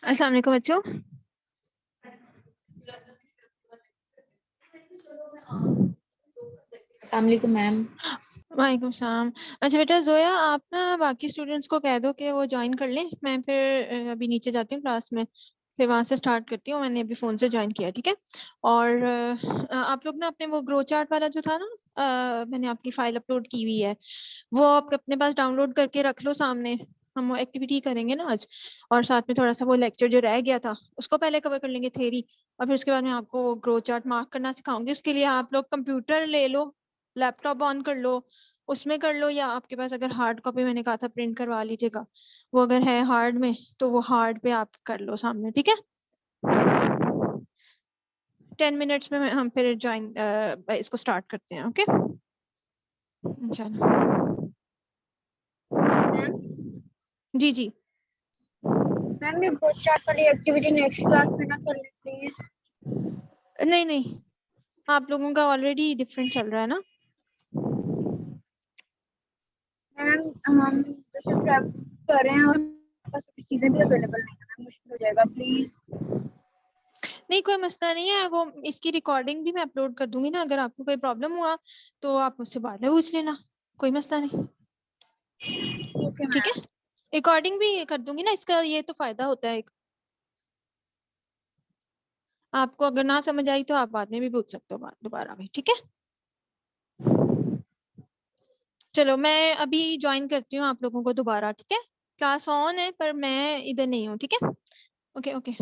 अस्सलाम वालेकुम बच्चों। अस्सलाम वालेकुम मैम। वालेकुम सलाम। अच्छा बेटा जोया, आप ना बाकी स्टूडेंट्स को कह दो कि वो ज्वाइन कर लें। मैं फिर अभी नीचे जाती हूँ क्लास में, फिर वहां से स्टार्ट करती हूँ। मैंने अभी फोन से ज्वाइन किया, ठीक है। और आप लोग ना अपने वो ग्रो चार्ट वाला जो था ना, मैंने आपकी फाइल अपलोड की हुई है, वो आप अपने पास डाउनलोड करके रख लो सामने। हम वो एक्टिविटी करेंगे ना आज, और साथ में थोड़ा सा वो लेक्चर जो रह गया था उसको पहले कवर कर लेंगे, थेरी। और फिर उसके बाद मैं आपको ग्रो चार्ट मार्क करना सिखाऊंगी। उसके लिए आप लोग कंप्यूटर ले लो, लैपटॉप ऑन कर लो, उसमें कर लो, या आपके पास अगर हार्ड कॉपी, मैंने कहा था प्रिंट करवा लीजिएगा, वो अगर है हार्ड में तो वो हार्ड पे आप कर लो सामने, ठीक है। 10 मिनट्स में हम फिर ज्वाइन इसको स्टार्ट करते हैं, ओके। चलो मैम जी जी। मैम ये ग्रुप चैट वाली एक्टिविटी नेक्स्ट क्लास में ना कर ले प्लीज। नहीं नहीं, आप लोगों का ऑलरेडी डिफरेंट चल रहा है ना। मैम हम जैसे ट्रैवल कर रहे हैं और हमारे पास सभी चीजें भी अवेलेबल नहीं है मैम, मुश्किल हो जाएगा प्लीज। नहीं कोई मसला नहीं है, वो इसकी रिकॉर्डिंग भी मैं अपलोड कर दूंगी ना। अगर आपको कोई प्रॉब्लम हुआ तो आप मुझसे बाद में पूछ लेना, कोई मसला नहीं, ओके ठीक मैम। है। रिकॉर्डिंग भी कर दूंगी ना, इसका ये तो फायदा होता है एक। आपको अगर ना समझ आई तो आप बाद में भी पूछ सकते हो, दोबारा में, ठीक है। चलो मैं अभी ज्वाइन करती हूँ आप लोगों को दोबारा, ठीक है। क्लास ऑन है पर मैं इधर नहीं हूँ, ठीक है। Okay okay.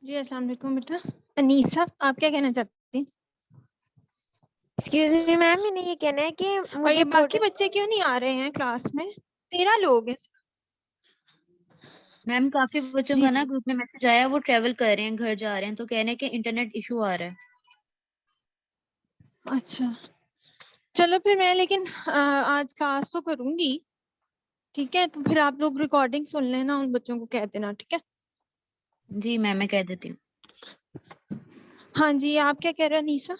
जी अस्सलाम वालेकुम बेटा। अनीसा, आप क्या कहना चाहती हैं? एक्सक्यूज मी मैम, मैंने ये कहना है कि और ये मुझे बाकी पोर्टल बच्चे क्यों नहीं आ रहे हैं क्लास में? 13 लोग हैं। मैम काफी बच्चों जी का ना ग्रुप में मैसेज आया, वो ट्रेवल कर रहे हैं, घर जा रहे हैं, तो कह रहे हैं कि इंटरनेट इशू आ रहा है। अच्छा, चलो फिर मैं लेकिन आज क्लास तो करूंगी, ठीक है? तो फिर आप लोग रिकॉर्डिंग सुन लेना, उन बच्चों को कह देना, ठीक है? जी मैम, मैं कह देती हूँ। हाँ जी, आप क्या कह रहे हो अनीसा?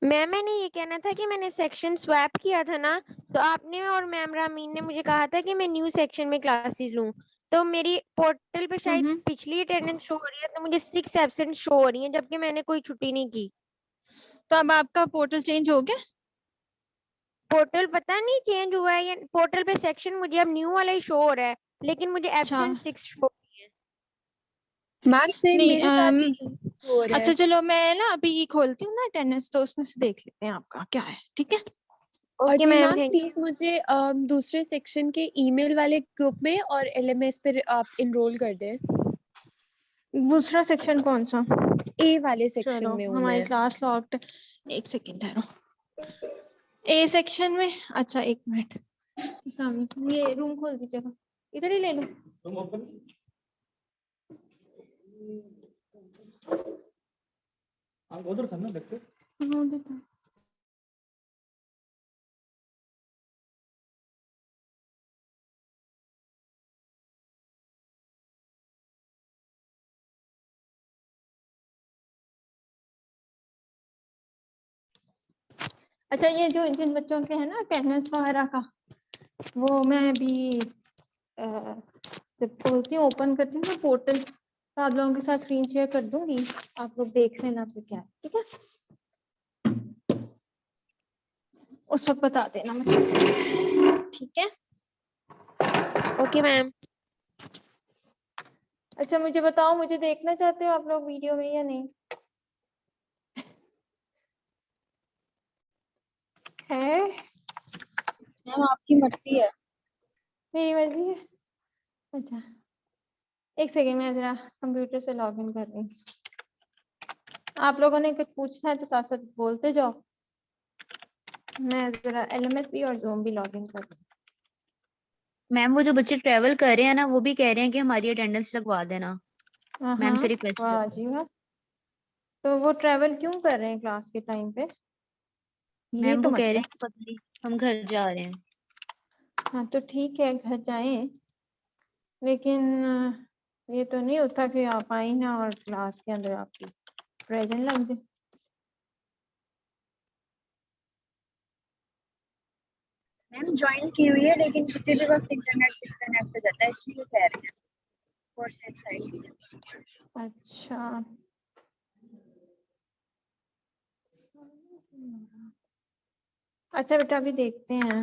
मैम मैंने ये कहना था कि मैंने सेक्शन स्वैप किया था ना, तो आपने और मैम रामीन ने मुझे कहा था कि मैं न्यू सेक्शन में क्लासेस लूं, तो मेरी पोर्टल पे शायद पिछली अटेंडेंस शो हो रही है, तो मुझे 6 एब्सेंट शो हो रही है, जबकि मैंने कोई छुट्टी नहीं की। तो अब आपका पोर्टल चेंज हो गया? पोर्टल पता नहीं चेंज हुआ है या पोर्टल पे सेक्शन मुझे अब न्यू वाला ही शो हो रहा है, लेकिन मुझे अच्छा एब्सेंट 6 शो हो रही है। मैम सेम नहीं मेरे साथ भी हो रहा अच्छा है। चलो मैं ना अभी खोलती हूँ ना अटेंडेंस, तो उसमें से देख लेते हैं आपका क्या है, ठीक है? और ओके जी मैम, मैम थैंक प्लीज मुझे दूसरे सेक्शन के ईमेल वाले ग्रुप में और एलएमएस पे आप इनरोल कर दें। दूसरा सेक्शन कौन सा? ए वाले सेक्शन चलो में हूँ हमारी मैं। क्लास लॉक्ड, एक सेकंड ठहरो। ए सेक्शन में, अच्छा एक मिनट, सामने ये रूम खोल दीजिएगा, इधर ही ले लो। उधर था ना लेक्चर। हाँ, देता हूँ। अच्छा ये जो जिन बच्चों के हैं ना अटेंडेंस वगैरह का, वो मैं अभी जब खोलती हूँ ओपन करती हूँ ना पोर्टल, तो आप लोगों के साथ स्क्रीन शेयर कर दूंगी, आप लोग देख लेना फिर क्या है, ठीक है? उस वक्त बता देना मुझे, ठीक है? Okay ma'am. अच्छा मुझे बताओ, मुझे देखना चाहते हो आप लोग वीडियो में या नहीं? है मैम आपकी मर्जी है। मेरी मर्जी है। अच्छा एक सेकेंड, मैं जरा कंप्यूटर से लॉग इन कर रही हूँ। आप लोगों ने कुछ पूछना है तो साथ साथ बोलते जाओ, मैं जरा एलएमएस भी और ज़ूम भी लॉग इन कर रही हूँ। मैम वो जो बच्चे ट्रेवल कर रहे हैं ना, वो भी कह रहे हैं कि हमारी अटेंडेंस लगवा देना। मैम से रिक्वेस्ट वाह कर। जी वाह। तो वो ट्रेवल क्यों कर रहे हैं क्लास के टाइम पे, ये मैम तो वो कह रहे मसला हैं कि पता नहीं, हम घर जा रहे हैं। है। हाँ तो ठीक है, घर जाएं, लेकिन ये तो नहीं होता कि आप आई ना और क्लास के अंदर आपकी प्रेजेंट लग जाए। मैम ज्वाइन की हुई है, लेकिन किसी भी वक्त इंटरनेट डिस्कनेक्ट हो जाता है, इसलिए कह रहे हैं कोर्स साइड। अच्छा अच्छा बेटा अभी देखते हैं।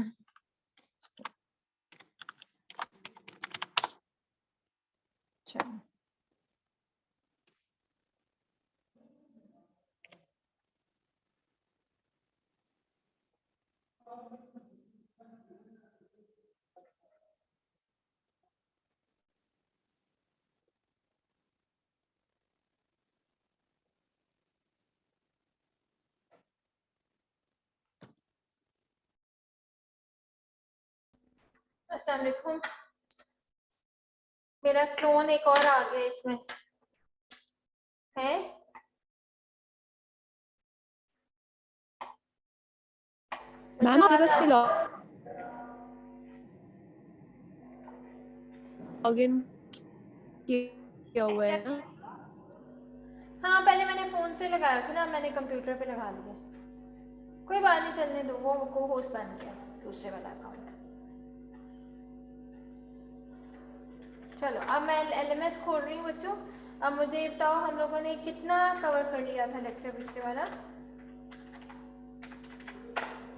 अच्छा अस्सलाम वालेकुम, मेरा क्लोन एक और आ गया इसमें है। मैम बच्चों जगह से आज लॉग इन किया हुआ है ना। हाँ पहले मैंने फोन से लगाया था ना, मैंने कंप्यूटर पे लगा लिया। कोई बात नहीं, चलने दो, वो को होस्ट बन गया दूसरे वाला अकाउंट। चलो अब मैं एलएमएस खोल रही हूँ बच्चों। अब मुझे ये बताओ, हम लोगों ने कितना कवर कर लिया था लेक्चर पिछले वाला?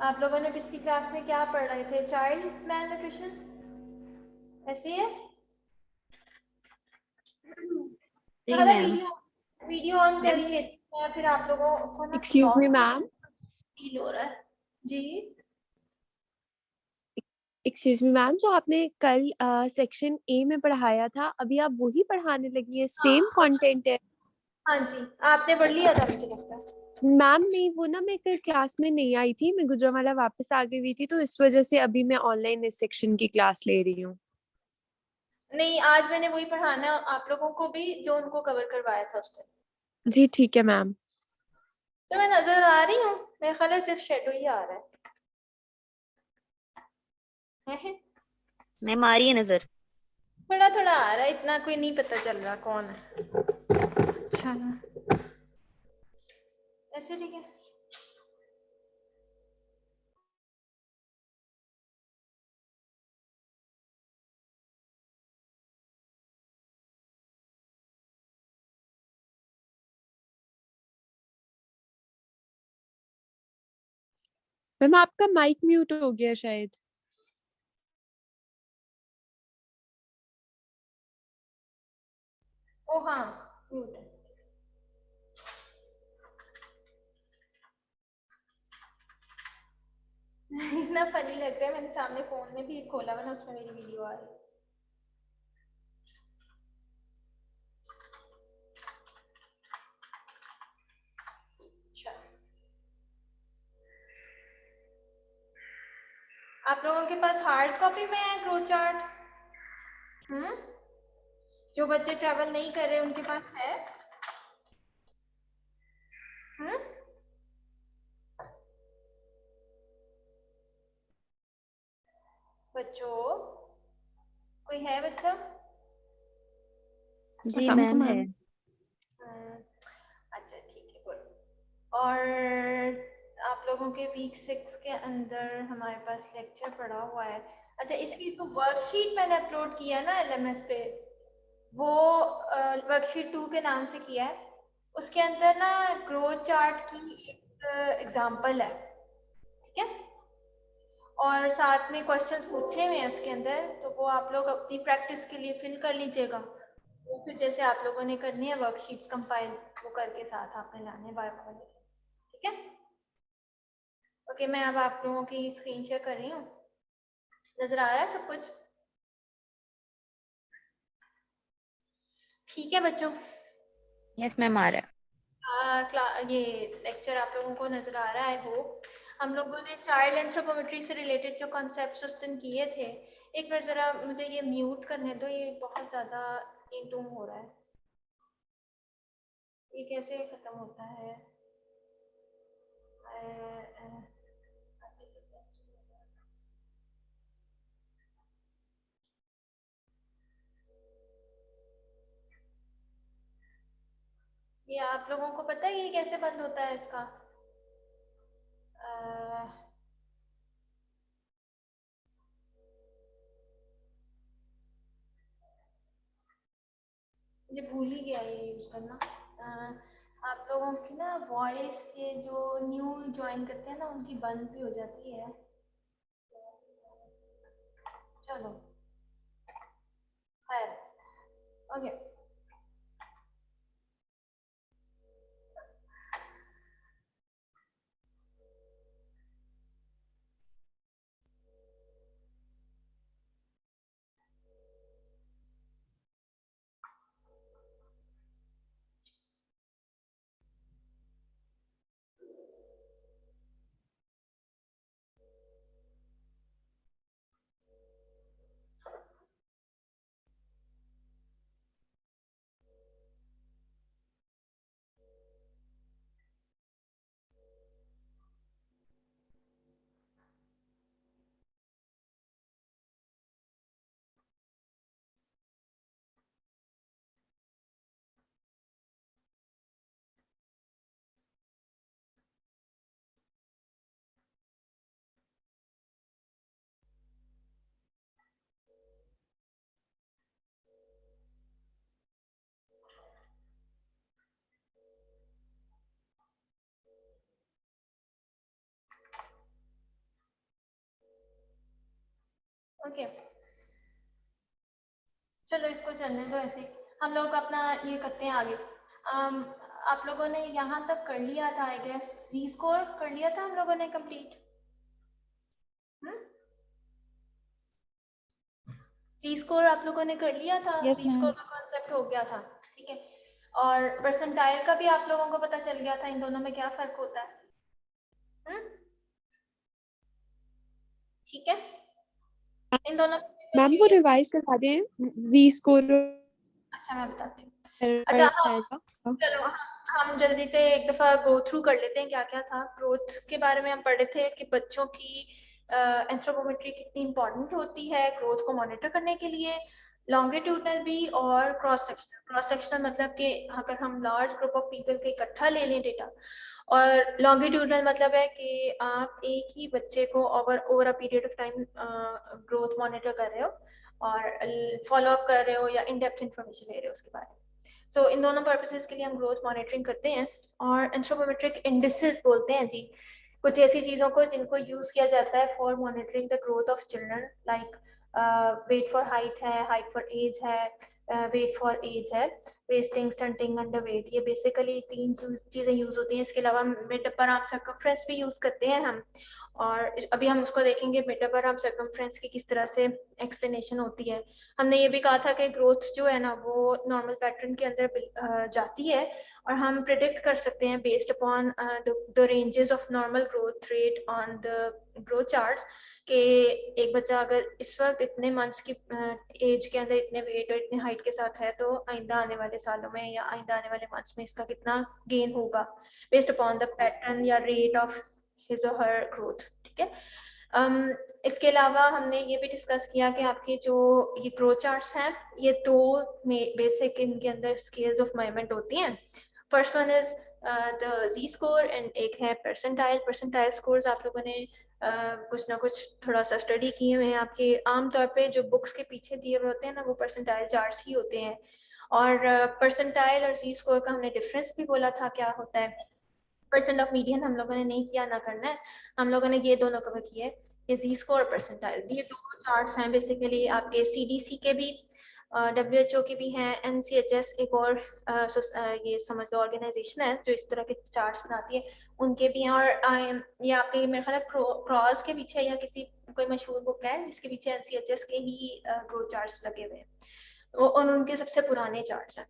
आप लोगों ने पिछली क्लास में क्या पढ़ रहे थे? चाइल्ड मेल न्यूट्रिशन, ऐसी है? जी अरे मैम। वीडियो ऑन कर मैम ही लेती हूँ मैं, फिर आप लोगों को ना एक्सक्यूज मी मैम, फील हो रहा है जी। एक्सक्यूज मी मैम, जो आपने कल सेक्शन ए में पढ़ाया था, अभी आप वही पढ़ाने लगी है? सेम कंटेंट है? हाँ जी, आपने पढ़ लिया था मुझे लगता है। मैम नहीं, वो ना मैं कल क्लास में नहीं आई थी, मैं गुजरावाला वापस आ गई हुई थी, तो इस वजह से अभी मैं ऑनलाइन इस सेक्शन की क्लास ले रही हूँ। नहीं, आज मैंने वही पढ़ाना आप लोगों को भी जो उनको कवर करवाया था उस दिन। जी ठीक है मैम। तो मैं नजर आ रही हूँ, मेरे ख्याल है सिर्फ शेडो ही आ रहा है। मैम आ रही है नजर। थोड़ा थोड़ा आ रहा है, इतना कोई नहीं पता चल रहा कौन है। अच्छा ऐसे ठीक है। मैम आपका माइक म्यूट हो गया शायद। ओ हाँ, म्यूट है। इतना फनी लग रहा है, मैंने सामने फोन में भी खोला हुआ ना, उसमें मेरी वीडियो आ रही है। अच्छा, आप लोगों के पास हार्ड कॉपी में है ग्रोथ चार्ट? जो बच्चे ट्रैवल नहीं कर रहे उनके पास है? हम्म बच्चों, कोई है बच्चा? जी मैम है। अच्छा ठीक है, गुड। और आप लोगों के वीक 6 के अंदर हमारे पास लेक्चर पड़ा हुआ है। अच्छा, इसकी जो वर्कशीट मैंने अपलोड किया है ना LMS पे, वो वर्कशीट 2 के नाम से किया है। उसके अंदर ना ग्रोथ चार्ट की एक एग्जांपल है, ठीक है? और साथ में क्वेश्चंस पूछे हुए हैं उसके अंदर, तो वो आप लोग अपनी प्रैक्टिस के लिए फिल कर लीजिएगा। वो फिर जैसे आप लोगों ने करनी है वर्कशीट्स कंपाइल, वो करके साथ आपने लाने बार बार, ठीक है? ओके, मैं अब आप लोगों की स्क्रीन शेयर कर रही हूँ। नजर आ रहा है सब कुछ? ठीक है बच्चों, यस मैम आ रहा है। ये लेक्चर आप लोगों को नजर आ रहा है? आई होप हम लोगों ने चाइल्ड एंथ्रोपोमेट्री से रिलेटेड जो कॉन्सेप्ट्स उस दिन किए थे। एक बार जरा मुझे ये म्यूट करने दो, ये बहुत ज़्यादा इंटूम हो रहा है। ये कैसे खत्म होता है? ये आप लोगों को पता है ये कैसे बंद होता है इसका? मुझे भूल ही गया ये यूज़ करना। आप लोगों की ना वॉइस, ये जो न्यू ज्वाइन करते हैं ना, उनकी बंद भी हो जाती है। चलो खैर, ओके। ओके, चलो इसको चलने दो ऐसे ही। हम लोग अपना ये करते हैं आगे। आप लोगों ने यहाँ तक कर लिया था आई गेस, सी स्कोर कर लिया था हम लोगों ने कंप्लीट। सी स्कोर आप लोगों ने कर लिया था? Yes, सी स्कोर ma'am. का कॉन्सेप्ट हो गया था, ठीक है? और परसेंटाइल का भी आप लोगों को पता चल गया था इन दोनों में क्या फर्क होता है। ठीक है, इन दोनों मैम वो रिवाइज करवा दें जी स्कोर। अच्छा मैं बताती हूँ। अच्छा चलो हम जल्दी से एक दफा गो थ्रू कर लेते हैं क्या क्या था। ग्रोथ के बारे में हम पढ़े थे कि बच्चों की एंथ्रोपोमेट्री कितनी इंपॉर्टेंट होती है ग्रोथ को मॉनिटर करने के लिए, लॉन्गिट्यूडनल भी और क्रॉस सेक्शनल। क्रॉस सेक्शनल मतलब कि अगर हम लार्ज ग्रुप ऑफ पीपल के इकट्ठा ले लें डेटा, और लॉन्गिट्यूडनल मतलब है कि आप एक ही बच्चे को over a period of time growth monitor कर रहे हो और फॉलो अप कर रहे हो या इन डेप्थ इंफॉर्मेशन ले रहे हो उसके बारे में। सो इन दोनों पर्पसेस के लिए हम ग्रोथ मॉनिटरिंग करते हैं। और एंथ्रोपोमेट्रिक इंडिसेस बोलते हैं जी कुछ ऐसी चीज़ों को जिनको यूज़ किया जाता है for monitoring the growth of children, like weight for height है, हाइट फॉर एज है, वेट फॉर एज है, वेस्टिंग, स्टंटिंग, अंडर वेट। ये बेसिकली 3 चीज़ें यूज़ होती हैं। इसके अलावा मिड अपर आर्म सर्कमफ्रेंस भी यूज़ करते हैं हम, और अभी हम उसको देखेंगे मिड अपर आर्म सर्कमफ्रेंस की किस तरह से एक्सप्लेनेशन होती है। हमने ये भी कहा था कि ग्रोथ जो है ना वो नॉर्मल पैटर्न के अंदर जाती है और हम प्रिडिक्ट कर सकते हैं based upon the ranges of normal growth rate on the growth charts कि एक बच्चा अगर इस वक्त इतने मंथ्स की एज के अंदर इतने वेट और इतने हाइट के साथ है तो आइंदा आने वाले सालों में या आइंदा आने वाले मंथ्स में इसका कितना गेन होगा बेस्ड अपॉन द पैटर्न या रेट ऑफ हिज और हर ग्रोथ। ठीक है, इसके अलावा हमने ये भी डिस्कस किया कि आपके जो ये ग्रोथ चार्ट्स हैं ये 2 बेसिक इनके अंदर स्केल्स ऑफ मेजरमेंट होती हैं। First one is the z score and एक है परसेंटाइल। परसेंटाइल स्कोर्स आप लोगों ने कुछ ना कुछ थोड़ा सा स्टडी किए हुए हैं। आपके आमतौर पे जो बुक्स के पीछे दिए हुए होते हैं ना वो परसेंटाइल चार्ट्स ही होते हैं। और परसेंटाइल और जी स्कोर का हमने डिफरेंस भी बोला था क्या होता है। परसेंट ऑफ मीडियन हम लोगों ने नहीं किया, ना करना है। हम लोगों ने ये दोनों कवर किए, ये जी स्कोर और परसेंटाइल। ये 2 चार्ट्स हैं बेसिकली आपके सीडीसी के भी, WHO की भी हैं, NCHS एक और ये समझ लो ऑर्गेनाइजेशन है जो इस तरह के चार्ट्स बनाती है, उनके भी हैं। और ये आपके मेरे ख्याल क्रॉस के पीछे या किसी कोई मशहूर बुक है जिसके पीछे NCHS के ही ग्रोथ चार्ट्स लगे हुए हैं और उनके सबसे पुराने चार्ट्स हैं।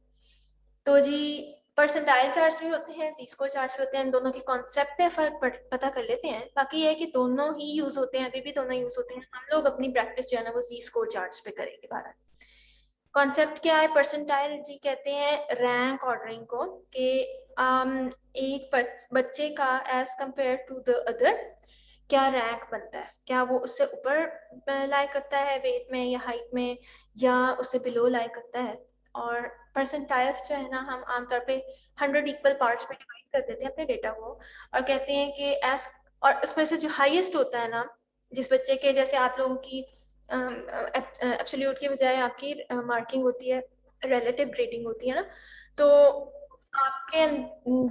तो जी परसेंटाइल चार्ट्स भी होते हैं, जी स्कोर चार्ट्स भी होते हैं। इन दोनों की कॉन्सेप्ट में फर्क पता कर लेते हैं। बाकी ये है कि दोनों ही यूज होते हैं, अभी भी दोनों यूज होते हैं। हम लोग अपनी प्रैक्टिस जो है ना वो जी स्कोर चार्ट्स पे करेंगे। बारह कॉन्सेप्ट क्या है परसेंटाइल जी, कहते हैं रैंक ऑर्डरिंग को कि एक बच्चे का age compare to the other क्या रैंक बनता है, क्या वो उससे ऊपर लाई करता है वेट में या हाइट में या उससे बिलो लाई करता है। और परसेंटाइल्स जो है ना हम आमतौर पे 100 इक्वल पार्ट्स में डिवाइड कर देते हैं अपने डेटा को और कहते हैं कि एज, और उसमें से जो हाईएस्ट होता है ना जिस बच्चे के, जैसे आप लोगों की एब्सोल्यूट के बजाय आपकी मार्किंग होती है, रिलेटिव ग्रेडिंग होती है ना, तो आपके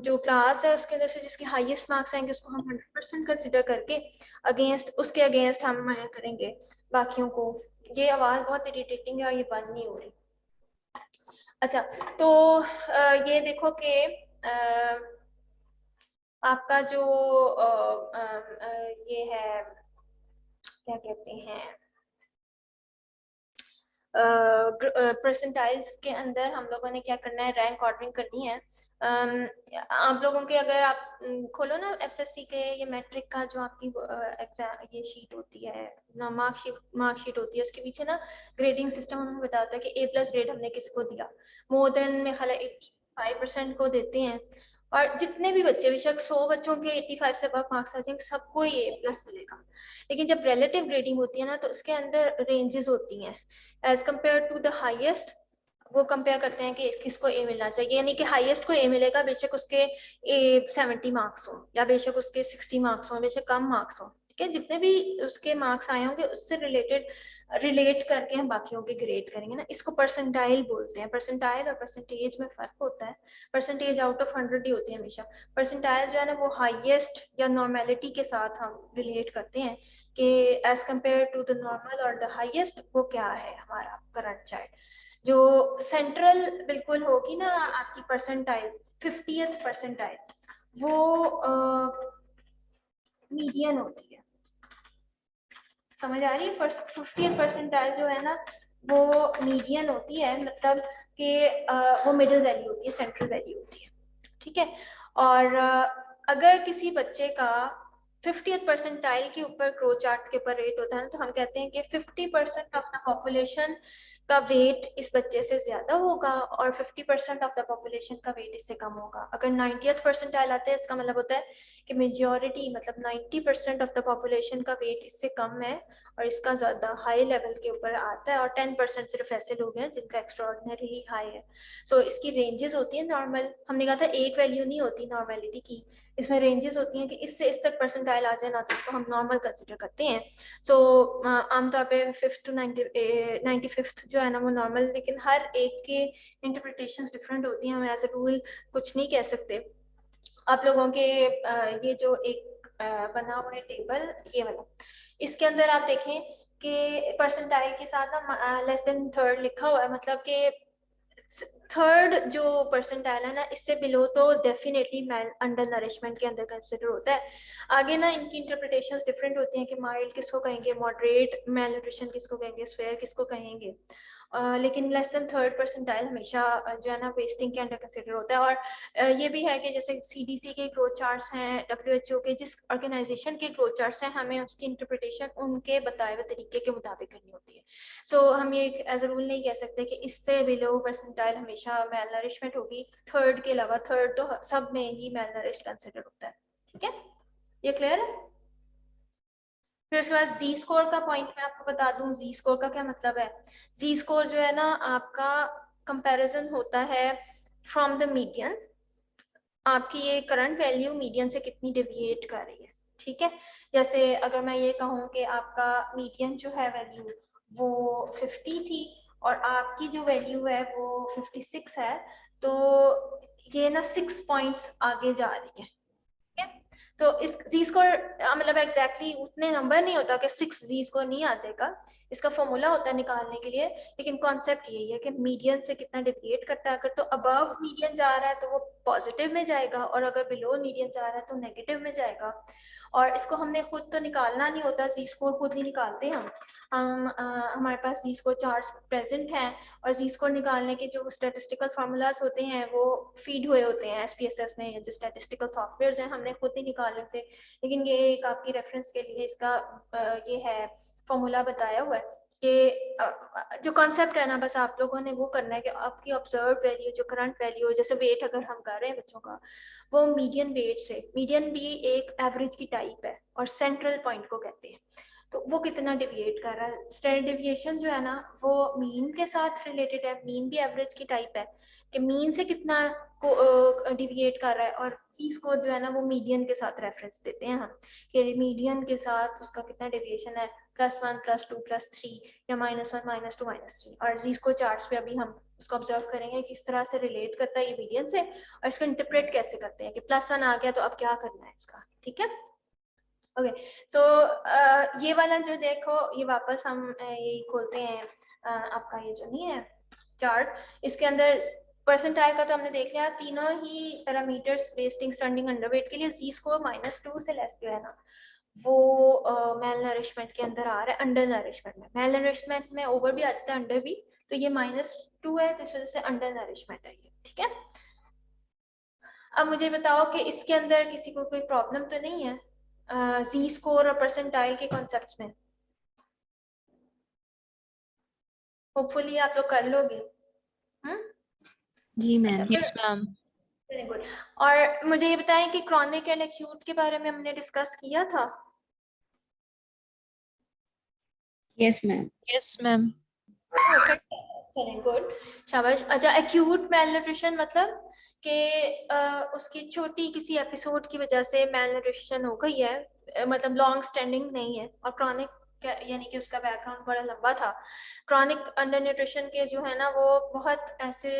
जो क्लास है उसके अंदर से जिसके हाईएस्ट मार्क्स आएंगे उसको हम 100% कंसिडर करके उसके अगेंस्ट हम करेंगे बाकियों को। ये आवाज बहुत इरिटेटिंग है और ये बंद नहीं हो रही। अच्छा तो ये देखो कि आपका जो ये है क्या कहते हैं परसेंटाइल्स के अंदर हम लोगों ने क्या करना है, रैंक ऑर्डरिंग करनी है। आप लोगों के अगर आप खोलो ना एफएससी के ये मैट्रिक का जो आपकी एग्जाम ये शीट होती है ना, मार्कशीट होती है, उसके पीछे ना ग्रेडिंग सिस्टम हमें बताता है कि A+ ग्रेड हमने किसको दिया। मोर देन में खाली 85% को देते हैं और जितने भी बच्चे बेशक 100 बच्चों के 85 से अबव मार्क्स आ जाएंगे सबको ही A+ मिलेगा। लेकिन जब रिलेटिव ग्रेडिंग होती है ना तो उसके अंदर रेंजेस होती हैं age compare to the highest. वो कंपेयर करते हैं कि किसको ए मिलना चाहिए, यानी कि हाईएस्ट को ए मिलेगा बेशक उसके 70 मार्क्स हो या बेशक उसके 60 मार्क्स हो, बेशक कम मार्क्स हो। ठीक है, जितने भी उसके मार्क्स आए होंगे उससे रिलेट करके हम बाकियों के ग्रेड करेंगे ना, इसको परसेंटाइल बोलते हैं। परसेंटाइल और परसेंटेज में फर्क होता है। परसेंटेज आउट ऑफ 100 ही होती है हमेशा। परसेंटाइल जो है ना वो हाईएस्ट या नॉर्मेलिटी के साथ हम रिलेट करते हैं कि age compare to the normal और द हाईएस्ट वो क्या है हमारा करंट चार्ट। जो सेंट्रल बिल्कुल होगी ना आपकी परसेंटाइल 50th परसेंटाइल वो मीडियन होती है। समझ आ रही है? 50th परसेंटाइल जो है ना वो मीडियन होती है, मतलब कि वो मिडिल वैल्यू होती है, सेंट्रल वैल्यू होती है, ठीक है। और अगर किसी बच्चे का 50th परसेंटाइल के ऊपर ग्रो चार्ट के ऊपर रेट होता है तो हम कहते हैं कि 50% ऑफ द पॉपुलेशन का वेट इस बच्चे से ज्यादा होगा और 50% ऑफ द पॉपुलेशन का वेट इससे कम होगा। अगर 90th परसेंटाइल आता है इसका मतलब होता है कि मेजॉरिटी मतलब 90% ऑफ द पॉपुलेशन का वेट इससे कम है और इसका ज्यादा हाई लेवल के ऊपर आता है, और 10% सिर्फ ऐसे लोग हैं जिनका एक्स्ट्राऑर्डिनरी हाई है। सो इसकी रेंजेस होती है नॉर्मल, हमने कहा था एक वैल्यू नहीं होती नॉर्मेलिटी की, इसमें रेंजेस होती हैं कि इससे इस तक परसेंटाइल आ जाए ना तो इसको हम नॉर्मल कंसिडर करते हैं। सो आमतौर पे 5th to 95th जो है ना वो नॉर्मल, लेकिन हर एक के इंटरप्रिटेशंस डिफरेंट होती हैं, हम एज ए रूल कुछ नहीं कह सकते। आप लोगों के ये जो एक बना हुआ है टेबल ये वाला, इसके अंदर आप देखें कि परसेंटाइल के साथ ना लेस देन थर्ड लिखा हुआ है, मतलब कि थर्ड जो परसेंटाइल है ना इससे बिलो तो डेफिनेटली अंडर नरिशमेंट के अंदर कंसिडर होता है। आगे ना इनकी इंटरप्रिटेशंस डिफरेंट होती हैं कि माइल्ड किसको कहेंगे, मॉडरेट मेल न्यूट्रिशन किसको कहेंगे, स्वेयर किसको कहेंगे, लेकिन लेस देन थर्ड परसेंटाइल हमेशा जो है ना वेस्टिंग के अंडर कंसिडर होता है। और ये भी है कि जैसे CDC के ग्रोथ चार्ट्स हैं, WHO के जिस ऑर्गेनाइजेशन के ग्रोथ चार्ट्स हैं, हमें उसकी इंटरप्रिटेशन उनके बताए हुए तरीके के मुताबिक करनी होती है। सो हम ये एज अ रूल नहीं कह सकते कि इससे बिलो परसेंटाइल हमेशा मेल नरिशमेंट होगी, थर्ड के अलावा, थर्ड तो सब में ही मेल नरिश कंसिडर होता है, ठीक है, ये क्लियर है। फिर उसके बाद जी स्कोर का पॉइंट मैं आपको बता दूं, जी स्कोर का क्या मतलब है। जी स्कोर जो है ना आपका कंपैरिजन होता है फ्रॉम द मीडियन, आपकी ये करंट वैल्यू मीडियन से कितनी डेविएट कर रही है, ठीक है। जैसे अगर मैं ये कहूँ कि आपका मीडियन जो है वैल्यू वो 50 थी और आपकी जो वैल्यू है वो 56 है, तो ये ना 6 पॉइंट्स आगे जा रही है, ठीक है। तो इस जी स्कोर मतलब एग्जैक्टली उतने नंबर नहीं होता कि 6 जी स्कोर नहीं आ जाएगा, इसका फॉर्मूला होता है निकालने के लिए, लेकिन कॉन्सेप्ट यही है कि मीडियन से कितना डिविएट करता है। अगर तो अबव मीडियन जा रहा है तो वो पॉजिटिव में जाएगा और अगर बिलो मीडियन जा रहा है तो नेगेटिव में जाएगा। और इसको हमने खुद तो निकालना नहीं होता, जी स्कोर खुद नहीं निकालते हम हमारे पास जी स्कोर चार्ट्स प्रेजेंट हैं और जी स्कोर निकालने के जो स्टैटिस्टिकल फार्मूलाज होते हैं वो फीड हुए होते हैं SPSS में, जो स्टैटिस्टिकल सॉफ्टवेयर हैं हमने खुद ही निकाले थे, लेकिन ये एक आपकी रेफरेंस के लिए इसका ये है फॉर्मूला बताया हुआ है कि जो कॉन्सेप्ट है ना बस आप लोगों ने वो करना है कि आपकी ऑब्जर्व वैल्यू जो करंट वैल्यू, जैसे वेट अगर हम कर रहे हैं बच्चों का, वो मीडियन वेट से, मीडियन भी एक एवरेज की टाइप है और सेंट्रल पॉइंट को कहते हैं, तो वो कितना डिविएट कर रहा है। स्टैंडर्ड डिविएशन जो है ना वो मीन के साथ रिलेटेड है, मीन भी एवरेज की टाइप है कि मीन से कितना को डिविएट कर रहा है, और चीज को जो है ना वो मीडियन के साथ रेफरेंस देते हैं हम कि मीडियन के साथ उसका कितना डिविएशन है, +1 +2 +3 या -1 -2 -3। और जी को चार्ट्स पे अभी हम उसको ऑब्जर्व करेंगे किस तरह से रिलेट करता है ये मीडियन से और इसको इंटरप्रेट कैसे करते हैं कि +1 आ गया तो अब क्या करना है इसका, ठीक है। ओके सो ये वाला जो देखो ये वापस हम यही खोलते हैं आपका ये जो नहीं है चार्ट, इसके अंदर परसेंटाइल का तो हमने देख लिया, तीनों ही पैरामीटर्स वेस्टिंग स्टैंडिंग अंडरवेट के लिए जी स्कोर -2 से लेस जो है ना वो मेल नरिशमेंट के अंदर आ रहा है, अंडर नरिशमेंट में, मेल नरिशमेंट में ओवर भी आ जाता है अंडर भी, तो ये -2 है तो इस वजह से अंडर नरिशमेंट है ये, ठीक है। अब मुझे बताओ कि इसके अंदर किसी को कोई प्रॉब्लम तो नहीं है जी स्कोर और परसेंटाइल के कॉन्सेप्ट्स में, होपफुली आप लोग कर लोगे। जी ma'am. Yes ma'am. Very good. और मुझे ये बताएं कि क्रॉनिक एंड एक्यूट के बारे में हमने डिस्कस किया था। Yes ma'am. Yes ma'am. चलें गुड, शाबाश। अच्छा एक्यूट मेल न्यूट्रिशन मतलब कि उसकी छोटी किसी एपिसोड की वजह से मेल न्यूट्रिशन हो गई है, मतलब लॉन्ग स्टैंडिंग नहीं है, और क्रॉनिक यानी कि उसका बैकग्राउंड बड़ा लंबा था। क्रॉनिक अंडर न्यूट्रिशन के जो है ना वो बहुत ऐसे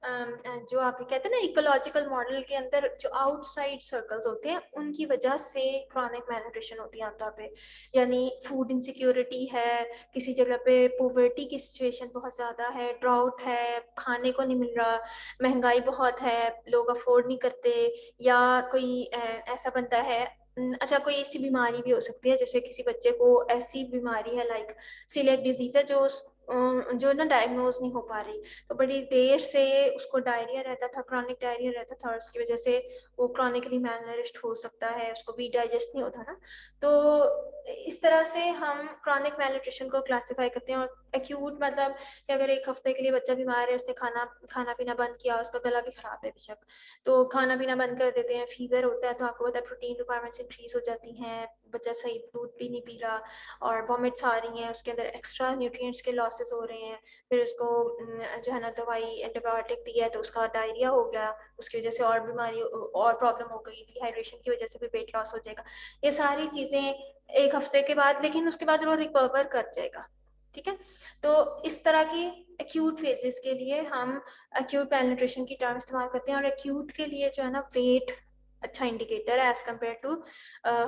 जो आप कहते हैं ना इकोलॉजिकल मॉडल के अंदर जो आउटसाइड सर्कल्स होते हैं उनकी वजह से क्रॉनिक मेल न्यूट्रिशन होती है आमतौर पे, यानी फूड इनसिक्योरिटी है, किसी जगह पे पोवर्टी की सिचुएशन बहुत ज़्यादा है, ड्राउट है, खाने को नहीं मिल रहा, महंगाई बहुत है, लोग अफोर्ड नहीं करते, या कोई ऐसा बनता है अच्छा कोई ऐसी बीमारी भी हो सकती है, जैसे किसी बच्चे को ऐसी बीमारी है लाइक सीलिएक डिजीज है जो जो ना डायग्नोज नहीं हो पा रही, तो बड़ी देर से उसको डायरिया रहता था, क्रॉनिक डायरिया रहता था, और उसकी वजह से वो क्रॉनिकली मैलनरिश्ड हो सकता है, उसको भी डाइजेस्ट नहीं होता ना। तो इस तरह से हम क्रॉनिक मैलन्यूट्रिशन को क्लासिफाई करते हैं। और एक्यूट मतलब कि अगर एक हफ्ते के लिए बच्चा बीमार है, उसने खाना पीना बंद किया, उसका गला भी खराब है बेशक, तो खाना पीना बंद कर देते हैं, फीवर होता है, तो आपको पता है प्रोटीन रिक्वायरमेंट्स इंक्रीज हो जाती हैं, बच्चा सही दूध भी नहीं पी रहा और वॉमिट्स आ रही हैं, उसके अंदर एक्स्ट्रा न्यूट्रिएंट्स के लॉसेस हो रहे हैं, फिर उसको जो है ना दवाई एंटीबायोटिक दी है तो उसका डायरिया हो गया, उसकी वजह से और बीमारी और प्रॉब्लम हो गई, डिहाइड्रेशन की वजह से भी वेट लॉस हो जाएगा। ये सारी चीज़ें एक हफ्ते के बाद, लेकिन उसके बाद वो रिकवर कर जाएगा, ठीक है। तो इस तरह की एक्यूट फेजेस के लिए हम एक्यूट मैलन्यूट्रिशन की टर्म इस्तेमाल करते हैं। और एक्यूट के लिए जो है ना वेट अच्छा इंडिकेटर है एज कम्पेयर टू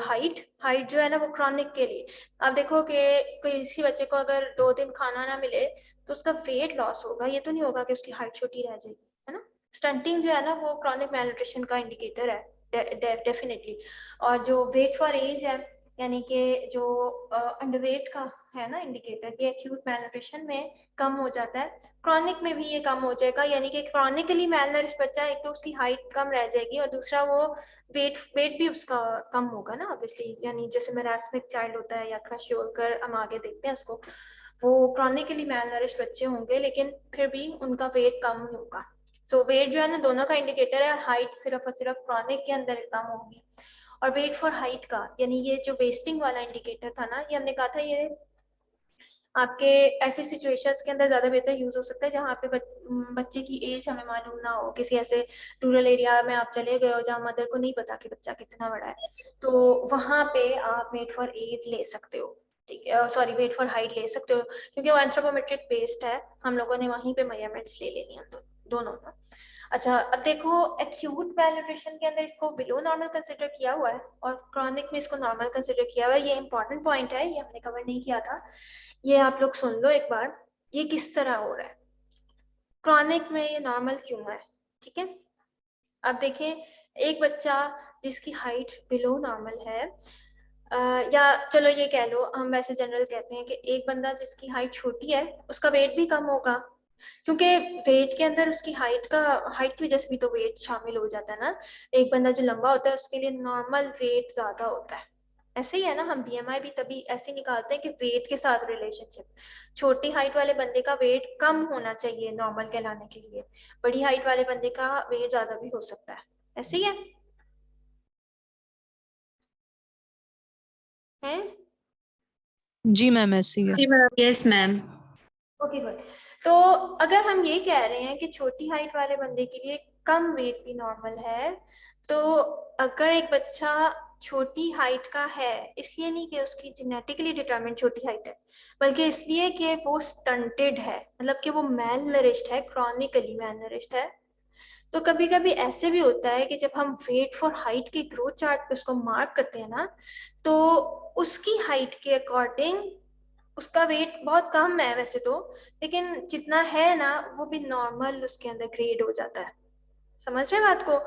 हाइट जो है ना वो क्रॉनिक के लिए। आप देखो कि किसी बच्चे को अगर 2 दिन खाना ना मिले तो उसका वेट लॉस होगा, ये तो नहीं होगा कि उसकी हाइट छोटी रह जाएगी, है ना। स्टंटिंग जो है ना वो क्रॉनिक मैलन्यूट्रिशन का इंडिकेटर है डेफिनेटली। और जो वेट फॉर एज है, यानी कि जो अंडरवेट का है ना इंडिकेटर, ये एक्यूट मैलन्यूट्रिशन में कम हो जाता है, क्रॉनिक में भी ये कम हो जाएगा। यानी कि क्रॉनिकली मैलनरिश्ड बच्चा, एक तो उसकी हाइट कम रह जाएगी और दूसरा वो वेट भी उसका कम होगा ना ऑब्वियसली। यानी जैसे मेरास्मिक चाइल्ड होता है या क्वेश्योकर, हम आगे देखते हैं उसको, वो क्रॉनिकली मैलनरिश्ड बच्चे होंगे लेकिन फिर भी उनका वेट कम होगा। सो वेट जो है ना दोनों का इंडिकेटर है, हाइट सिर्फ और सिर्फ क्रॉनिक के अंदर कम होगी। और वेट फॉर हाइट का, यानी ये जो वेस्टिंग वाला इंडिकेटर था ना, ये हमने कहा था ये आपके ऐसी सिचुएशंस के अंदर ज्यादा बेहतर यूज हो सकता है जहाँ पे बच्चे की एज हमें मालूम ना हो। किसी ऐसे रूरल एरिया में आप चले गए हो जहाँ मदर को नहीं पता कि बच्चा कितना बड़ा है, तो वहां पे आप वेट फॉर एज ले सकते हो, ठीक है, सॉरी वेट फॉर हाइट ले सकते हो, क्योंकि वो एंथ्रोपोमेट्रिक बेस्ड है, हम लोगों ने वहीं पे मेजरमेंट्स ले लेनी है दोनों ना। अच्छा, अब देखो एक्यूट मैलन्यूट्रिशन के अंदर इसको बिलो नॉर्मल कंसिडर किया हुआ है और क्रॉनिक में इसको नॉर्मल कंसिडर किया हुआ है। ये इंपॉर्टेंट पॉइंट है, ये हमने कवर नहीं किया था, ये आप लोग सुन लो एक बार, ये किस तरह हो रहा है, क्रॉनिक में ये नॉर्मल क्यों है, ठीक है। अब देखें, एक बच्चा जिसकी हाइट बिलो नॉर्मल है, या चलो ये कह लो, हम वैसे जनरल कहते हैं कि एक बंदा जिसकी हाइट छोटी है उसका वेट भी कम होगा, क्योंकि वेट के अंदर उसकी हाइट की वजह से भी तो वेट शामिल हो जाता है ना। एक बंदा जो लंबा होता है उसके लिए नॉर्मल वेट ज्यादा होता है, ऐसे ही है ना। हम बीएमआई भी तभी ऐसे निकालते हैं कि वेट के साथ रिलेशनशिप, छोटी हाइट वाले बंदे का वेट कम होना चाहिए नॉर्मल कहलाने के लिए, बड़ी हाइट वाले बंदे का वेट ज्यादा भी हो सकता है, ऐसे ही है? जी मैम ऐसी है। Yes ma'am. Okay good. तो अगर हम ये कह रहे हैं कि छोटी हाइट वाले बंदे के लिए कम वेट भी नॉर्मल है, तो अगर एक बच्चा छोटी हाइट का है, इसलिए नहीं कि उसकी जेनेटिकली डिटरमिनेड छोटी हाइट है, बल्कि इसलिए कि वो स्टंटेड है, मतलब कि वो मैल नरिश्ड है, क्रॉनिकली मैल नरिश्ड है, तो कभी कभी ऐसे भी होता है कि जब हम वेट फॉर हाइट के ग्रोथ चार्ट पे उसको मार्क करते हैं ना, तो उसकी हाइट के अकॉर्डिंग उसका वेट बहुत कम है वैसे तो, लेकिन जितना है ना वो भी नॉर्मल उसके अंदर ग्रेड हो जाता है। समझ रहे हैं बात को?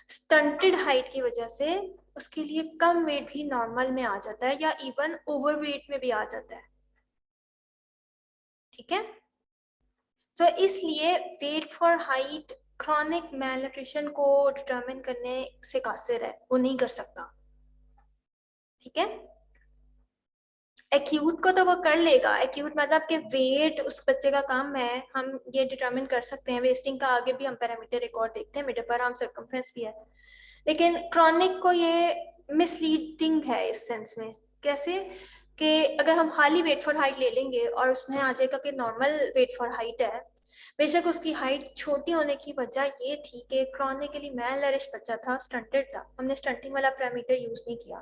स्टंटेड हाइट की वजह से उसके लिए कम वेट भी नॉर्मल में आ जाता है, या इवन ओवर वेट में भी आ जाता है, ठीक है। सो इसलिए wait for height chronic malnutrition को डिटरमिन करने से कासिर है, वो नहीं कर सकता, ठीक है। एक्यूट को तो वो कर लेगा, एक्यूट मतलब कि वेट उस बच्चे का कम है, हम ये डिटरमिन कर सकते हैं। वेस्टिंग का आगे भी हम पैरामीटर एक और देखते हैं, मिड अपर आर्म सर्कमफ्रेंस भी है। लेकिन क्रॉनिक को ये मिसलीडिंग है इस सेंस में, कैसे कि अगर हम खाली वेट फॉर हाइट ले लेंगे और उसमें आ जाएगा कि नॉर्मल वेट फॉर हाइट है, बेशक उसकी हाइट छोटी होने की वजह ये थी कि क्रॉनिकली मैल नरिश बच्चा था, स्टंटेड था, हमने स्टंटिंग वाला पैरामीटर यूज नहीं किया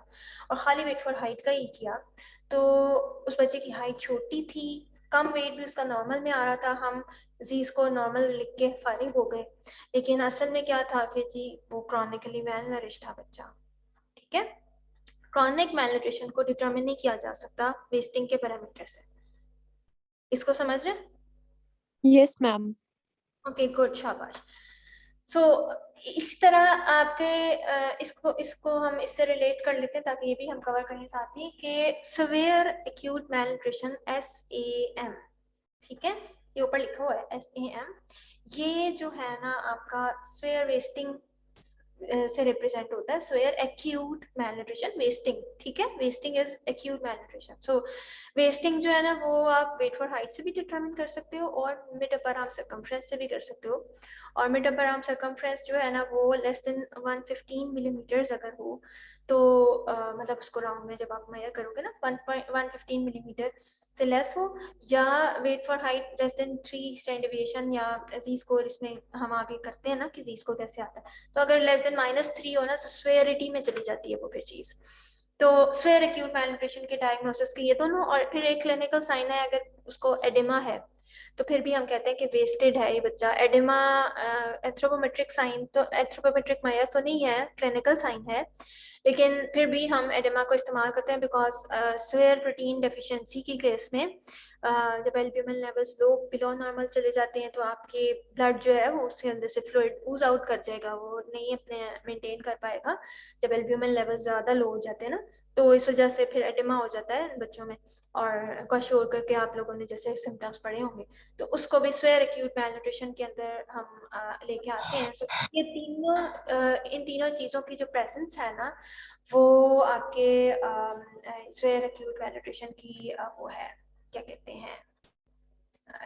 और खाली वेट फॉर हाइट का ही किया, तो उस बच्चे की हाइट छोटी थी, कम वेट भी उसका नॉर्मल में आ रहा था, हम जीज को नॉर्मल लिख के फारिग हो गए। लेकिन असल में क्या था कि जी वो क्रॉनिकली मैल नरिश था बच्चा, ठीक है। क्रॉनिक मैलन्यूट्रिशन को डिटरमिन नहीं किया जा सकता वेस्टिंग के पैरामीटर से, इसको समझ रहे हैं? Yes ma'am. ओके गुड, शाबाश। सो इस तरह आपके इसको हम इससे रिलेट कर लेते हैं ताकि ये भी हम कवर करने साथ ही कि सवेयर एक्यूट मैलन्यूट्रिशन SAM, ठीक है, ये ऊपर लिखा हुआ है SAM। ये जो है ना आपका स्वेयर वेस्टिंग से रिप्रेजेंट होता है, स्वेयर एक्यूट मैलन्यूट्रिशन, वेस्टिंग, ठीक है, wasting is acute malnutrition. So wasting जो है ना वो आप वेट फॉर हाइट से भी डिटरमिन कर सकते हो और मिड अपर आर्म सर्कमफ्रेंस से भी कर सकते हो। और मिड अपर आर्म सर्कमफ्रेंस जो है ना वो लेस देन 115 मिलीमीटर्स अगर हो तो मतलब उसको राउंड में जब आप मेजर करोगे ना 115 मिलीमीटर से लेस हो, या weight for height less than 3 standard deviation, या जी स्कोर इसमें हम आगे करते हैं ना कि जी स्कोर कैसे आता है, तो अगर लेस देन -3 हो ना तो स्वेयरिटी में चली जाती है वो फिर चीज। तो स्वेयर एक्यूट मैलन्यूट्रिशन के डायग्नोसिस के ये दोनों, और फिर एक क्लिनिकल साइन है अगर उसको एडिमा है तो फिर भी हम कहते हैं कि वेस्टेड है ये बच्चा। एडिमा एंथ्रोपोमेट्रिक साइन तो एंथ्रोपोमेट्रिक माया तो नहीं है, क्लिनिकल साइन है, लेकिन फिर भी हम एडिमा को इस्तेमाल करते हैं बिकॉज स्वेयर प्रोटीन डेफिशिएंसी की केस में जब albumin levels low below normal चले जाते हैं तो आपके ब्लड जो है वो उसके अंदर से फ्लूइड ऊज आउट कर जाएगा, वो नहीं अपने मेंटेन कर पाएगा जब एल्ब्यूमिन लेवल्स ज़्यादा लो हो जाते हैं ना, तो इस वजह से फिर एडिमा हो जाता है बच्चों में। और क्वेश्चन करके आप लोगों ने जैसे सिम्टम्स पढ़े होंगे तो उसको भी स्वेयर एक्यूट मैलन्यूट्रिशन के अंदर हम लेके आते हैं। सो ये तीनों इन तीनों चीज़ों की जो प्रेजेंस है ना वो आपके स्वेयर एक्यूट मैलन्यूट्रिशन की वो है, क्या कहते हैं,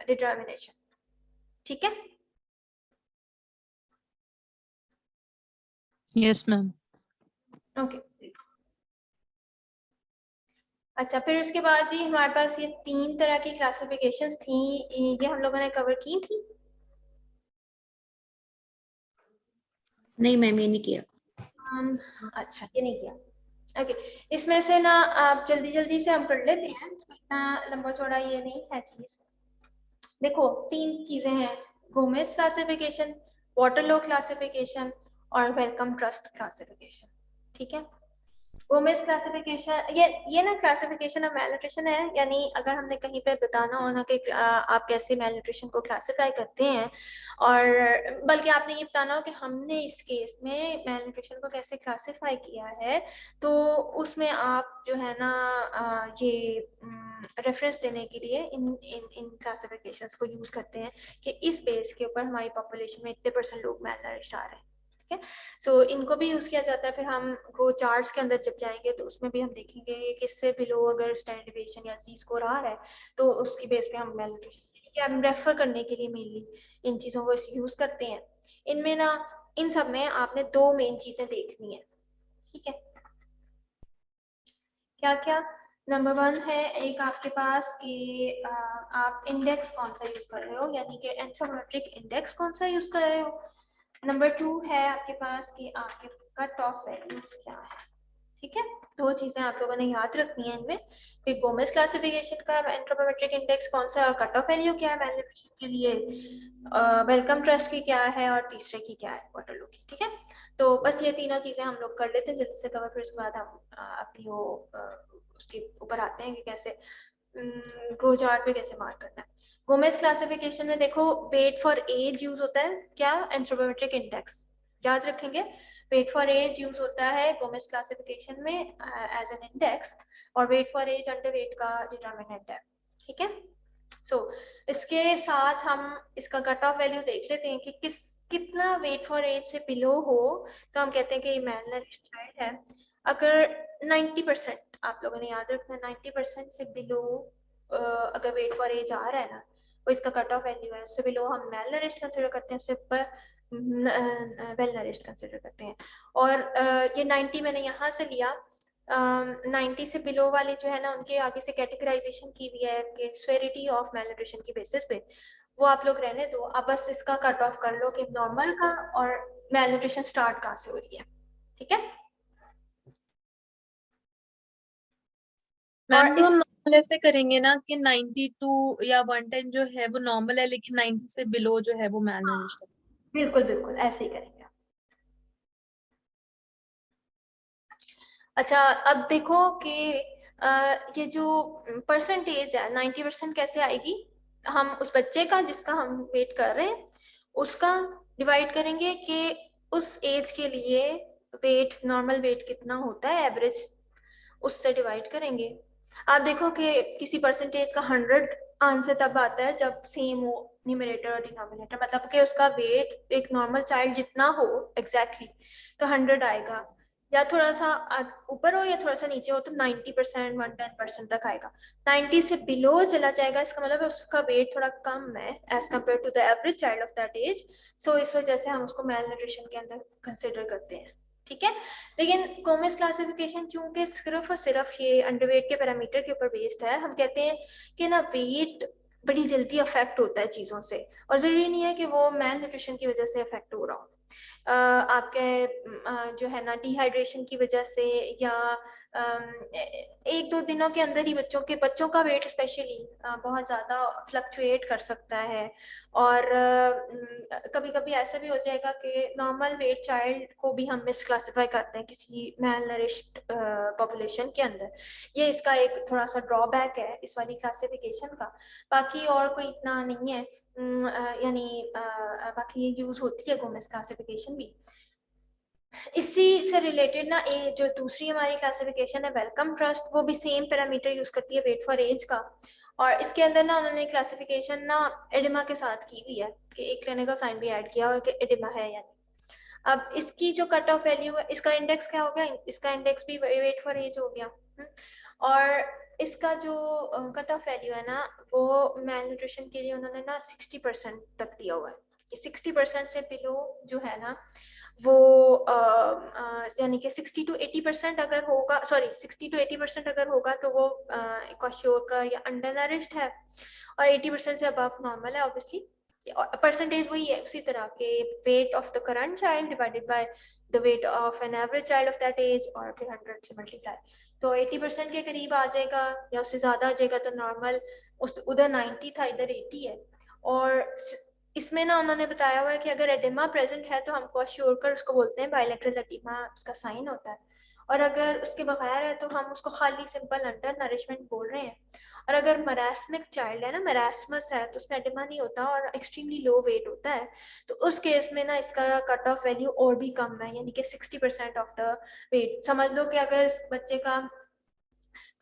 डिटर्मिनेशन, ठीक है। Yes ma'am. ओके अच्छा, फिर उसके बाद जी हमारे पास ये 3 तरह की क्लासिफिकेशंस थी, ये हम लोगों ने कवर की थी। नहीं मैम ये नहीं किया। अच्छा ये नहीं किया, ओके। इसमें से ना आप जल्दी जल्दी से हम कर लेते हैं, इतना लंबा चौड़ा ये नहीं है चीज। देखो 3 चीजें हैं, गोमेज क्लासिफिकेशन, वाटरलो क्लासिफिकेशन और वेलकम ट्रस्ट क्लासिफिकेशन, ठीक है। गोमेज क्लासिफिकेशन ये ना क्लासिफिकेशन ऑफ मैलन्यूट्रिशन है, यानी अगर हमने कहीं पे बताना हो ना कि आप कैसे मैलन्यूट्रिशन को क्लासिफाई करते हैं, और बल्कि आपने ये बताना हो कि हमने इस केस में मैलन्यूट्रिशन को कैसे क्लासिफाई किया है, तो उसमें आप जो है ना ये रेफरेंस देने के लिए इन इन इन क्लासिफिकेशंस को यूज करते हैं कि इस बेस के ऊपर हमारी पॉपुलेशन में इतने % लोग मैलनरिश्ड आ रहे हैं, ठीक है। सो इनको भी यूज किया जाता है। फिर हम ग्रोथ चार्ट्स के अंदर जब जाएंगे तो उसमें भी हम देखेंगे कि इससे बिलो अगर स्टैंडर्ड डेविएशन या जी स्कोर आ रहा है तो उसकी बेस पे हम मैलन्यूट्रिशन हम रेफर करने के लिए मेनली इन चीज़ों को यूज करते हैं। इनमें ना इन सब में आपने 2 मेन चीज़ें देखनी है, ठीक है। क्या क्या? नंबर 1 है एक आपके पास कि आप इंडेक्स कौन सा यूज कर रहे हो, यानी कि एंथ्रोपोमेट्रिक इंडेक्स कौन सा यूज कर रहे हो। नंबर 2 है आपके पास कि आपके कट ऑफ वैल्यूज क्या है, ठीक है। 2 चीजें आप लोगों ने याद रखनी है इनमें, कि गोमेज क्लासिफिकेशन का एंथ्रोपोमेट्रिक इंडेक्स कौन सा है और कट ऑफ वैल्यू क्या है मैलन्यूट्रिशन के लिए, वेलकम ट्रस्ट की क्या है और तीसरे की क्या है वाटरलो की, ठीक है। तो बस ये तीनों चीजें हम लोग कर लेते हैं जल्दी से कवर, फिर उसके बाद हम अपनी वो उसके ऊपर आते हैं कि कैसे ग्रो चार्ट पे कैसे मार्क करना है। गोमेज क्लासिफिकेशन में देखो वेट फॉर एज यूज होता है, क्या, एंथ्रोपोमेट्रिक इंडेक्स याद रखेंगे, वेट फॉर एज यूज होता है गोमेज क्लासिफिकेशन में एज एन इंडेक्स, और weight for age under weight का डिटर्मिनेंट है, ठीक है। सो इसके साथ हम इसका कट ऑफ वैल्यू देख लेते हैं कि कितना वेट फॉर एज से बिलो हो तो हम कहते हैं कि ये मैलनरिश्ड चाइल्ड है। अगर 90% आप लोगों ने याद रखना, 90% से बिलो अगर वेट फॉर एज आ रहा है ना वो इसका कट ऑफ वैल्यू है, उससे बिलो हम मैलनरिश्ड कंसिडर करते हैं, उससे ऊपर वेल नरिश्ड कंसिडर करते हैं। और ये 90 मैंने यहाँ से लिया, 90 से बिलो वाले जो है ना उनके आगे से कैटेगराइजेशन की हुई है कि स्वेरिटी ऑफ मैलन्यूट्रिशन की बेसिस पे, वो आप लोग रहने दो। अब बस इसका कट ऑफ कर लो कि नॉर्मल का और मैलन्यूट्रिशन स्टार्ट कहाँ से हो रही है, ठीक है। मैम तो हम नॉर्मल ऐसे करेंगे ना कि 92 या 110 जो है वो नॉर्मल है, लेकिन 90 से बिलो जो है वो मैलनरिश्ड है। बिल्कुल बिल्कुल ऐसे ही करेंगे। अच्छा अब देखो कि ये जो परसेंटेज है 90% कैसे आएगी, हम उस बच्चे का जिसका हम वेट कर रहे हैं उसका डिवाइड करेंगे कि उस एज के लिए वेट, नॉर्मल वेट कितना होता है एवरेज, उससे डिवाइड करेंगे। आप देखो कि किसी परसेंटेज का 100 आंसर तब आता है जब सेम हो न्यूमरेटर और डिनोमिनेटर, मतलब कि उसका वेट एक नॉर्मल चाइल्ड जितना हो एग्जैक्टली तो 100 आएगा, या थोड़ा सा ऊपर हो या थोड़ा सा नीचे हो तो 90% 110% तक आएगा। 90 से बिलो चला जाएगा, इसका मतलब उसका वेट थोड़ा कम है as compare to the average child of that age, so इस वजह से हम उसको मेल न्यूट्रिशन के अंदर कंसिडर करते हैं, ठीक है। लेकिन गोमेज क्लासिफिकेशन चूंकि सिर्फ और सिर्फ ये अंडरवेट के पैरामीटर के ऊपर बेस्ड है, हम कहते हैं कि ना वेट बड़ी जल्दी अफेक्ट होता है चीज़ों से, और ज़रूरी नहीं है कि वो मेल न्यूट्रिशन की वजह से अफेक्ट हो रहा हो। आपके जो है ना डिहाइड्रेशन की वजह से या एक दो दिनों के अंदर ही बच्चों का वेट स्पेशली बहुत ज़्यादा फ्लक्चुएट कर सकता है, और कभी कभी ऐसा भी हो जाएगा कि नॉर्मल वेट चाइल्ड को भी हम मिसक्लासिफाई करते हैं किसी मेल नरिश्ड पॉपुलेशन के अंदर। ये इसका एक थोड़ा सा ड्रॉबैक है इस वाली क्लासिफिकेशन का, बाकी और कोई इतना नहीं है। यानी बाकी ये यूज होती है गोमेज क्लासिफिकेशन भी। इसी से रिलेटेड ना जो दूसरी हमारी क्लासिफिकेशन है वेलकम ट्रस्ट, वो भी सेम पैरामीटर यूज करती है वेट फॉर एज का, और इसके अंदर ना उन्होंने क्लासिफिकेशन ना एडिमा के साथ की हुई है कि एक क्लिनिकल साइन भी ऐड किया हुआ कि एडिमा है या नहीं। अब इसकी जो कट ऑफ वैल्यू है, इसका इंडेक्स क्या हो गया, इसका इंडेक्स भी वेट फॉर एज हो गया। और इसका जो कट ऑफ वैल्यू है ना वो मेल न्यूट्रिशन के लिए उन्होंने ना 60% तक दिया हुआ है। 60% से बिलो जो है ना वो यानी कि 60 to 80% अगर होगा, सॉरी 60 to 80% अगर होगा तो वो क्वाश्योरकर या अंडरनरिश्ड है, और 80% से अबव नॉर्मल है। ऑब्वियसली परसेंटेज वही है उसी तरह के weight of the current child divided by the weight of an average child of that age, और फिर 100 से मल्टीप्लाई, तो 80% के करीब आ जाएगा या उससे ज्यादा आ जाएगा तो नॉर्मल। उधर 90 था, इधर 80 है। और इसमें ना उन्होंने बताया हुआ है कि अगर एडिमा प्रेजेंट है तो हमको अश्योर कर उसको बोलते हैं बायलैटरल एडिमा, उसका साइन होता है, और अगर उसके बगैर है तो हम उसको खाली सिंपल अंडर नरिशमेंट बोल रहे हैं। और अगर मरास्मिक चाइल्ड है ना, मरास्मस है, तो उसमें एडिमा नहीं होता और एक्सट्रीमली लो वेट होता है, तो उस केस में ना इसका कट ऑफ वैल्यू और भी कम है, यानी कि 60% ऑफ द वेट। समझ लो कि अगर बच्चे का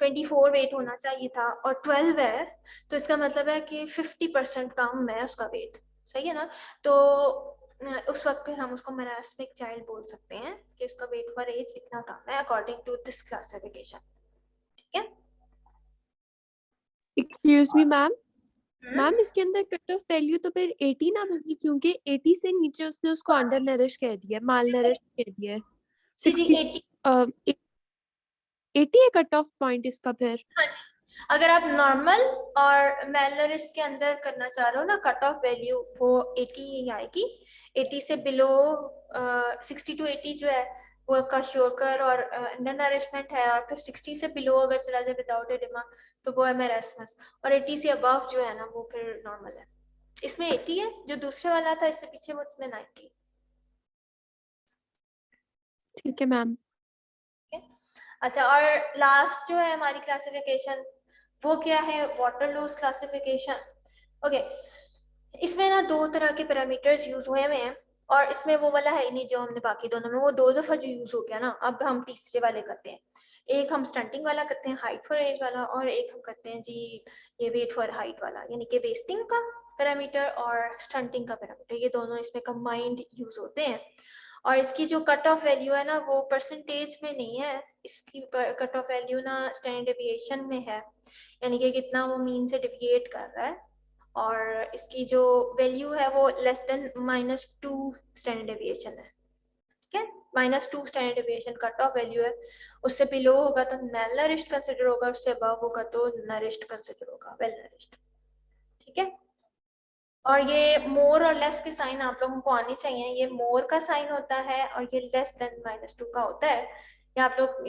24 वेट होना चाहिए था और 12 है, तो इसका मतलब है कि 50% कम है उसका वेट, सही है ना। तो उस वक्त पे हम उसको मरास्मिक चाइल्ड बोल सकते हैं कि उसका वेट फॉर एज इतना कम है अकॉर्डिंग टू दिस क्लासिफिकेशन, ठीक है। एक्सक्यूज मी मैम, मैम इसके अंदर कट ऑफ वैल्यू तो फिर 80 ना बनी, क्योंकि 80 से नीचे उसने उसको अंडर नरिश कह दिया, माल नरिश कह दिया है। 60 80 है कट ऑफ पॉइंट इसका फिर। हाँ जी, अगर आप नॉर्मल और मेलनरिस्ट के अंदर करना चाह रहे हो ना कट ऑफ वैल्यू, वो 80 ही आएगी। 80 से बिलो 60 to 80 जो है वो क्वाश्योरकर और अंडर नरिशमेंट है, और फिर 60 से बिलो अगर चला जाए विदाउट एडिमा तो वो है मेरास्मस, और 80 से अबव जो है ना वो फिर नॉर्मल है। इसमें 80 है, जो दूसरे वाला था इससे पीछे वो इसमें 90। ठीक है मैम। अच्छा, और लास्ट जो है हमारी क्लासिफिकेशन वो क्या है, वाटर लॉस क्लासिफिकेशन। ओके, इसमें ना दो तरह के पैरामीटर्स यूज हुए हैं, और इसमें वो वाला है ही नहीं जो हमने बाकी दोनों में, वो दो दफा जो यूज हो गया ना, अब हम तीसरे वाले करते हैं। एक हम स्टंटिंग वाला करते हैं, हाइट फॉर एज वाला, और एक हम करते हैं जी ये वेट फॉर हाइट वाला, यानी कि वेस्टिंग का पैरामीटर और स्टंटिंग का पैरामीटर, ये दोनों इसमें कंबाइंड यूज होते हैं। और इसकी जो कट ऑफ वैल्यू है ना वो परसेंटेज में नहीं है, इसकी कट ऑफ वैल्यू ना स्टैंडर्ड डेविएशन में है, यानी कि कितना वो मीन से डेविएट कर रहा है, और इसकी जो वैल्यू है वो लेस देन -2 स्टैंडर्ड डेविएशन है, ठीक है। -2 standard deviation cut off value है, उससे बिलो होगा तो मेल नरिश्ड कंसिडर होगा, उससे अबव होगा तो नरिश्ड कंसिडर होगा, वेल नरिश्ड, ठीक है। और ये मोर और लेस के साइन आप लोगों को आनी चाहिए, ये मोर का साइन होता है और ये लेस देन -2 का होता है। या आप लोग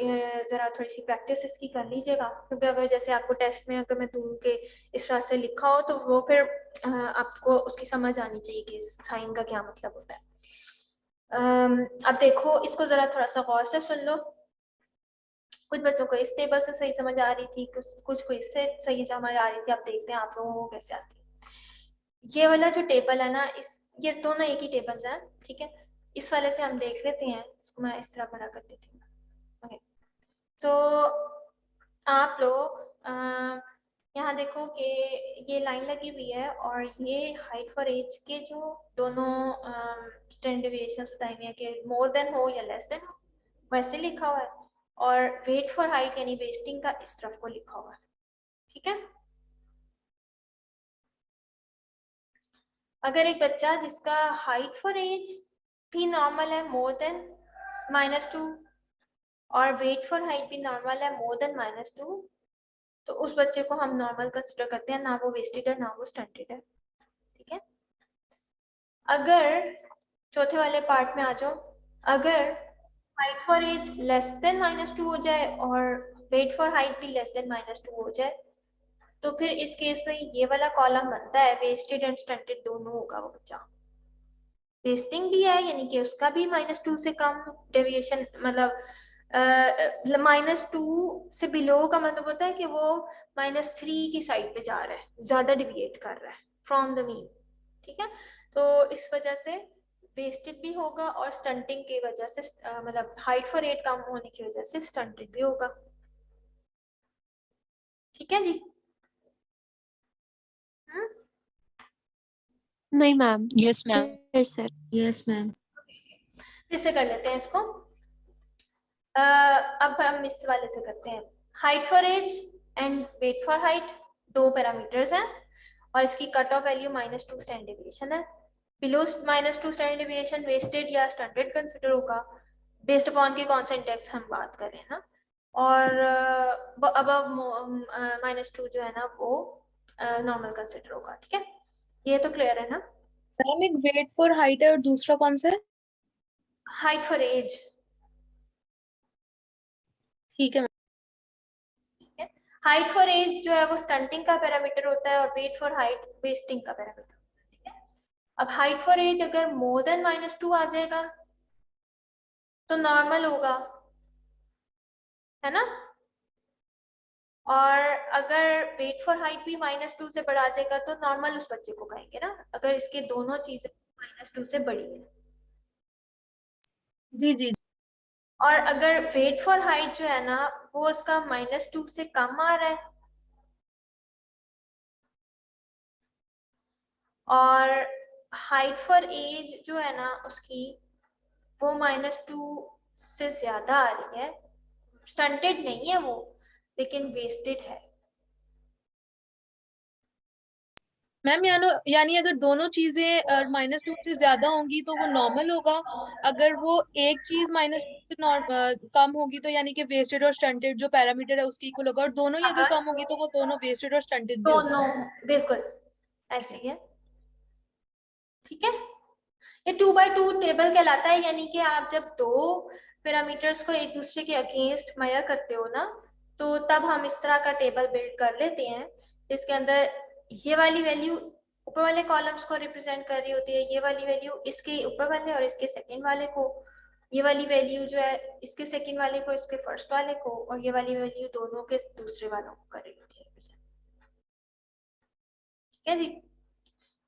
जरा थोड़ी सी प्रैक्टिस इसकी कर लीजिएगा, क्योंकि अगर जैसे आपको टेस्ट में अगर मैं दूं कि इस तरह से लिखा हो तो वो फिर आपको उसकी समझ आनी चाहिए कि इस साइन का क्या मतलब होता है। अब देखो इसको जरा थोड़ा सा गौर से सुन लो। कुछ बच्चों को इस टेबल से सही समझ आ रही थी, कुछ को इससे सही समझ आ रही थी, अब देखते हैं आप लोगों को कैसे आती है। ये वाला जो टेबल है ना, ये दोनों एक ही टेबल्स हैं, ठीक है। इस वाले से हम देख लेते हैं, इसको मैं इस तरह बना कर देती हूँ। ओके, तो आप लोग यहाँ देखो कि ये लाइन लगी हुई है और ये हाइट फॉर एज के जो दोनों स्टैंडर्ड डेविएशंस बताई हुई है कि मोर देन हो या लेस देन हो, वैसे लिखा हुआ है। और वेट फॉर हाइट यानी वेस्टिंग का इस तरफ को लिखा हुआ है, ठीक है। अगर एक बच्चा जिसका हाइट फॉर एज भी नॉर्मल है मोर देन -2 और वेट फॉर हाइट भी नॉर्मल है मोर देन -2, तो उस बच्चे को हम नॉर्मल कंसिडर करते हैं, ना वो वेस्टेड है ना वो स्टंटेड है, ठीक है। अगर चौथे वाले पार्ट में आ जाओ, अगर height for age less than -2 हो जाए और वेट फॉर हाइट भी लेस देन -2 हो जाए, तो फिर इस केस में ये वाला कॉलम बनता है वेस्टेड एंड स्टंटेड दोनों होगा वो बच्चा। वेस्टिंग भी है यानी कि उसका भी -2 से कम डेविएशन, मतलब -2 से बिलो का मतलब होता है कि वो -3 की साइड पे जा रहा है, ज्यादा डिविएट कर रहा है फ्रॉम द मीन, ठीक है। तो इस वजह से वेस्टेड भी होगा और स्टंटिंग की वजह से मतलब हाइट फॉर एट कम होने की वजह से स्टंटेड भी होगा, ठीक है जी। नहीं ma'am, yes ma'am. Yes sir. Yes ma'am. फिर से कर लेते हैं इसको। अब हम इस वाले से करते हैं। Height for age and weight for height दो पैरामीटर्स हैं और इसकी cut off value -2 standard deviation है। बिलो -2 स्टैंडर्ड डेविएशन वेस्टेड या स्टंटेड कंसिडर होगा बेस्ड अपॉन के कौन सा इंडेक्स हम बात कर रहे हैं ना। और अबव -2 जो है ना वो नॉर्मल कंसिडर होगा, ठीक है। ये तो क्लियर है ना। मैम एक वेट फॉर हाइट है और दूसरा कौन सा है? हाइट फॉर एज, ठीक है हाइट फॉर एज जो है वो स्टंटिंग का पैरामीटर होता है और वेट फॉर हाइट वेस्टिंग का पैरामीटर, ठीक है। अब हाइट फॉर एज अगर मोर देन -2 आ जाएगा तो नॉर्मल होगा, है ना। और अगर वेट फॉर हाइट भी -2 से बढ़ा जाएगा तो नॉर्मल उस बच्चे को कहेंगे ना, अगर इसके दोनों चीजें -2 से बड़ी है। जी जी। और अगर वेट फॉर हाइट जो है ना वो उसका -2 से कम आ रहा है और हाइट फॉर एज जो है ना उसकी वो -2 से ज्यादा आ रही है, स्टंटेड नहीं है वो लेकिन वेस्टेड है। मैम यानी अगर दोनों चीजें -2 से ज्यादा होंगी तो वो नॉर्मल होगा, अगर वो एक चीज -2 से कम होगी तो यानी कि वेस्टेड और स्टंटेड जो पैरामीटर है उसकी इक्वल होगा, और दोनों ही अगर अगर कम होगी तो वो दोनों वेस्टेड और स्टंटेड भी होगा। दोनों बिल्कुल ऐसे ही है, ठीक है। ये 2x2 टेबल कहलाता है, यानी कि आप जब दो पैरामीटर्स को एक दूसरे के अगेंस्ट मेजर करते हो ना तो तब हम इस तरह का टेबल बिल्ड कर लेते हैं जिसके अंदर ये वाली वैल्यू ऊपर वाले कॉलम्स को रिप्रेजेंट कर रही होती है, ये वाली वैल्यू इसके ऊपर वाले और इसके सेकंड वाले को, ये वाली वैल्यू जो है इसके सेकंड वाले को इसके फर्स्ट वाले को, और ये वाली वैल्यू दोनों के दूसरे वालों को कर रही होती है, ठीक है जी।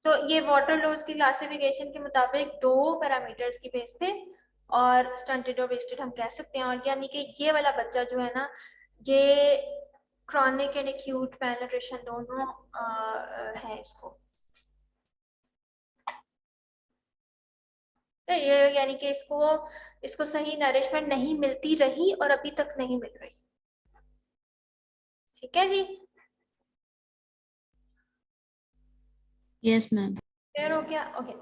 तो ये वाटर लॉस की क्लासिफिकेशन के मुताबिक दो पैरामीटर्स की बेस पे और स्टंटेड और वेस्टेड हम कह सकते हैं। और यानी कि ये वाला बच्चा जो है ना ये क्रॉनिक एंड एक्यूट मैलन्यूट्रिशन दोनों है इसको, तो ये यानी कि इसको सही नरिशमेंट नहीं मिलती रही और अभी तक नहीं मिल रही, ठीक है जी। Yes ma'am. क्लियर हो गया? ओके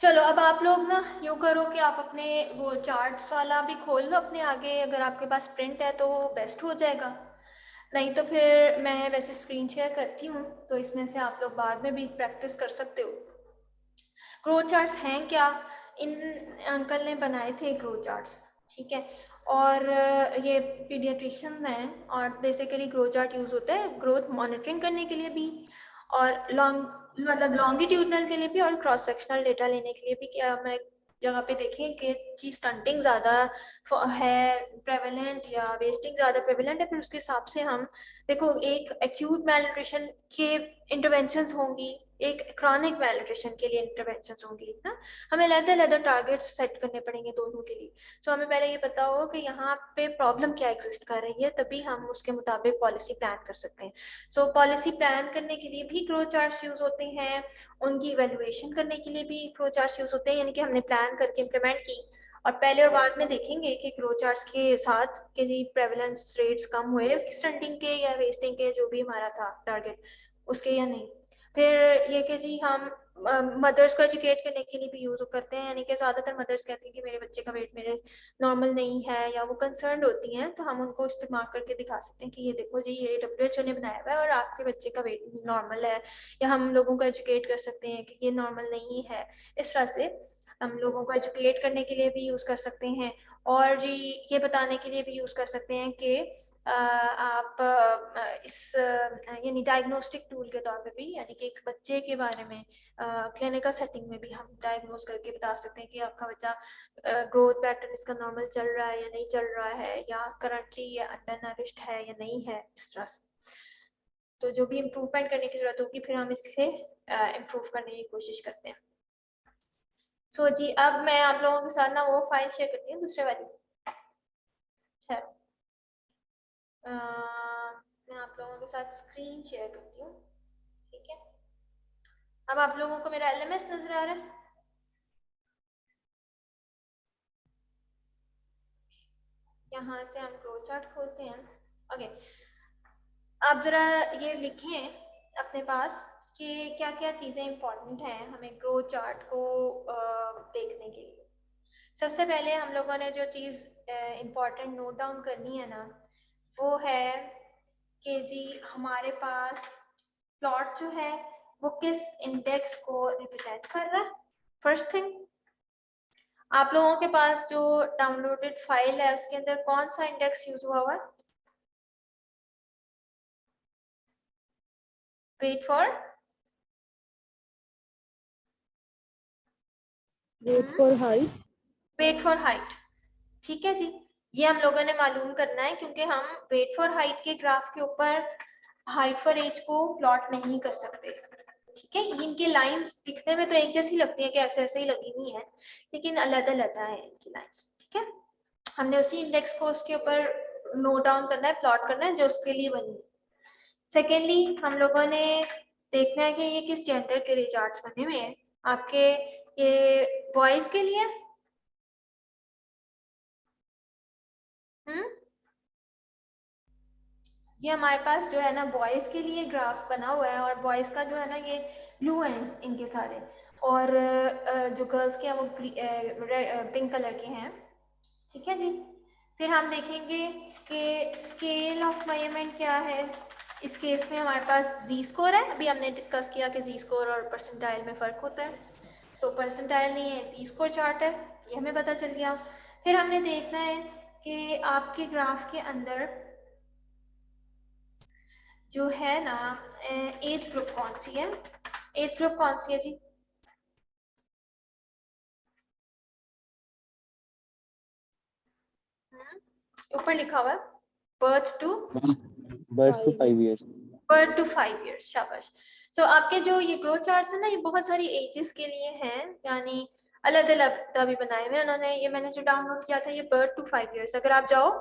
चलो अब आप लोग ना यूँ करो कि आप अपने वो चार्ट्स वाला भी खोल लो अपने आगे, अगर आपके पास प्रिंट है तो बेस्ट हो जाएगा, नहीं तो फिर मैं वैसे स्क्रीन शेयर करती हूँ तो इसमें से आप लोग बाद में भी प्रैक्टिस कर सकते हो। ग्रोथ चार्ट्स हैं क्या, इन अंकल ने बनाए थे ग्रोथ चार्ट्स, ठीक है। और ये पीडियाट्रिशियन हैं और बेसिकली ग्रोथ चार्ट यूज़ होता है ग्रोथ मॉनिटरिंग करने के लिए भी और लॉन्गिट्यूडनल के लिए भी और क्रॉस सेक्शनल डेटा लेने के लिए भी। क्या मैं जगह पे देखें कि जी स्टंटिंग ज़्यादा है प्रेवलेंट या वेस्टिंग ज़्यादा प्रेवलेंट है, फिर उसके हिसाब से हम देखो एक एक्यूट मैलन्यूट्रिशन के इंटरवेंशंस होंगी, एक क्रॉनिक मैलन्यूट्रिशन के लिए इंटरवेंशंस होंगी ना, हमें अलग-अलग टारगेट्स सेट करने पड़ेंगे दोनों के लिए। तो हमें पहले ये पता हो कि यहाँ पे प्रॉब्लम क्या एग्जिस्ट कर रही है, तभी हम उसके मुताबिक पॉलिसी प्लान कर सकते हैं। सो पॉलिसी प्लान करने के लिए भी ग्रोथ चार्ट्स यूज होते हैं, उनकी इवेल्युएशन करने के लिए भी ग्रोथ चार्ट्स यूज होते हैं, यानी कि हमने प्लान करके इम्प्लीमेंट की और पहले और बाद में देखेंगे कि ग्रोथ चार्ट्स के साथ कि जी प्रेवलेंस रेट्स कम हुए स्टंटिंग के या वेस्टिंग के, जो भी हमारा था टारगेट उसके या नहीं। फिर ये कि जी हम मदर्स को एजुकेट करने के लिए भी यूज करते हैं, यानी कि ज़्यादातर मदर्स कहती हैं कि मेरे बच्चे का वेट मेरे नॉर्मल नहीं है, या वो कंसर्न होती हैं, तो हम उनको इस पर मार्क करके दिखा सकते हैं कि ये देखो जी ये WHO ने बनाया हुआ है और आपके बच्चे का वेट नॉर्मल है, या हम लोगों को एजुकेट कर सकते हैं कि ये नॉर्मल नहीं है। इस तरह से हम लोगों को एजुकेट करने के लिए भी यूज़ कर सकते हैं, और जी ये बताने के लिए भी यूज़ कर सकते हैं कि आप इस यानी डायग्नोस्टिक टूल के तौर पे भी, यानी कि एक बच्चे के बारे में क्लिनिकल सेटिंग में भी हम डायग्नोस करके बता सकते हैं कि आपका बच्चा ग्रोथ पैटर्न इसका नॉर्मल चल रहा है या नहीं चल रहा है, या करंटली ये अंडर नरिश्ड है या नहीं है, इस तरह से। तो जो भी इम्प्रूवमेंट करने की जरूरत होगी फिर हम इससे इम्प्रूव करने की कोशिश करते हैं। सो जी अब मैं आप लोगों के साथ ना वो फाइल शेयर करती हूँ दूसरे वाली। मैं आप लोगों के साथ स्क्रीन शेयर करती हूँ, ठीक है। अब आप लोगों को मेरा LMS नजर आ रहा है? यहाँ से हम ग्रो चार्ट खोलते हैं। ओके, आप जरा ये लिखें अपने पास कि क्या क्या चीज़ें इंपॉर्टेंट हैं हमें ग्रो चार्ट को देखने के लिए। सबसे पहले हम लोगों ने जो चीज़ इम्पॉर्टेंट नोट डाउन करनी है ना, वो है कि जी हमारे पास प्लॉट जो है वो किस इंडेक्स को रिप्रेजेंट कर रहा है। फर्स्ट थिंग, आप लोगों के पास जो डाउनलोडेड फाइल है उसके अंदर कौन सा इंडेक्स यूज हुआ है? Weight for height. Weight for height, ठीक है जी। ये हम लोगों ने मालूम करना है, क्योंकि हम वेट फॉर हाइट के ग्राफ के ऊपर हाइट फॉर एज को प्लॉट नहीं कर सकते, ठीक है। इनकी लाइंस दिखने में तो एक जैसी लगती है कि ऐसे ऐसे ही लगी हुई है, लेकिन अलग अलग है इनकी लाइंस, ठीक है। हमने उसी इंडेक्स को उसके ऊपर नोट डाउन करना है, प्लॉट करना है जो उसके लिए बनी है। सेकेंडली हम लोगों ने देखना है कि ये किस जेंडर के लिए चार्ट्स बने हुए हैं। आपके ये बॉयज के लिए ये हमारे पास जो है ना बॉयज के लिए ग्राफ बना हुआ है, और बॉयज का जो है ना ये ब्लू है इनके सारे, और जो गर्ल्स के हैं वो पिंक कलर के हैं, ठीक है जी। फिर हम देखेंगे कि स्केल ऑफ मेजरमेंट क्या है। इस केस में हमारे पास जी स्कोर है, अभी हमने डिस्कस किया कि जी स्कोर और परसेंटाइल में फ़र्क होता है, तो परसेंटाइल नहीं है, जी स्कोर चार्ट है, ये हमें पता चल गया। फिर हमने देखना है कि आपके ग्राफ के अंदर जो है ना एज ग्रुप कौन सी है, एज ग्रुप कौन सी है जी? ऊपर लिखा हुआ है birth to 5 years। Birth to 5 years, शाबाश। सो आपके जो ये ग्रोथ चार्ट्स है ना, ये बहुत सारी एजेस के लिए हैं, यानी अलग अलग भी बनाए हुए उन्होंने। ये मैंने जो डाउनलोड किया था ये बर्थ टू 5 years। अगर आप जाओ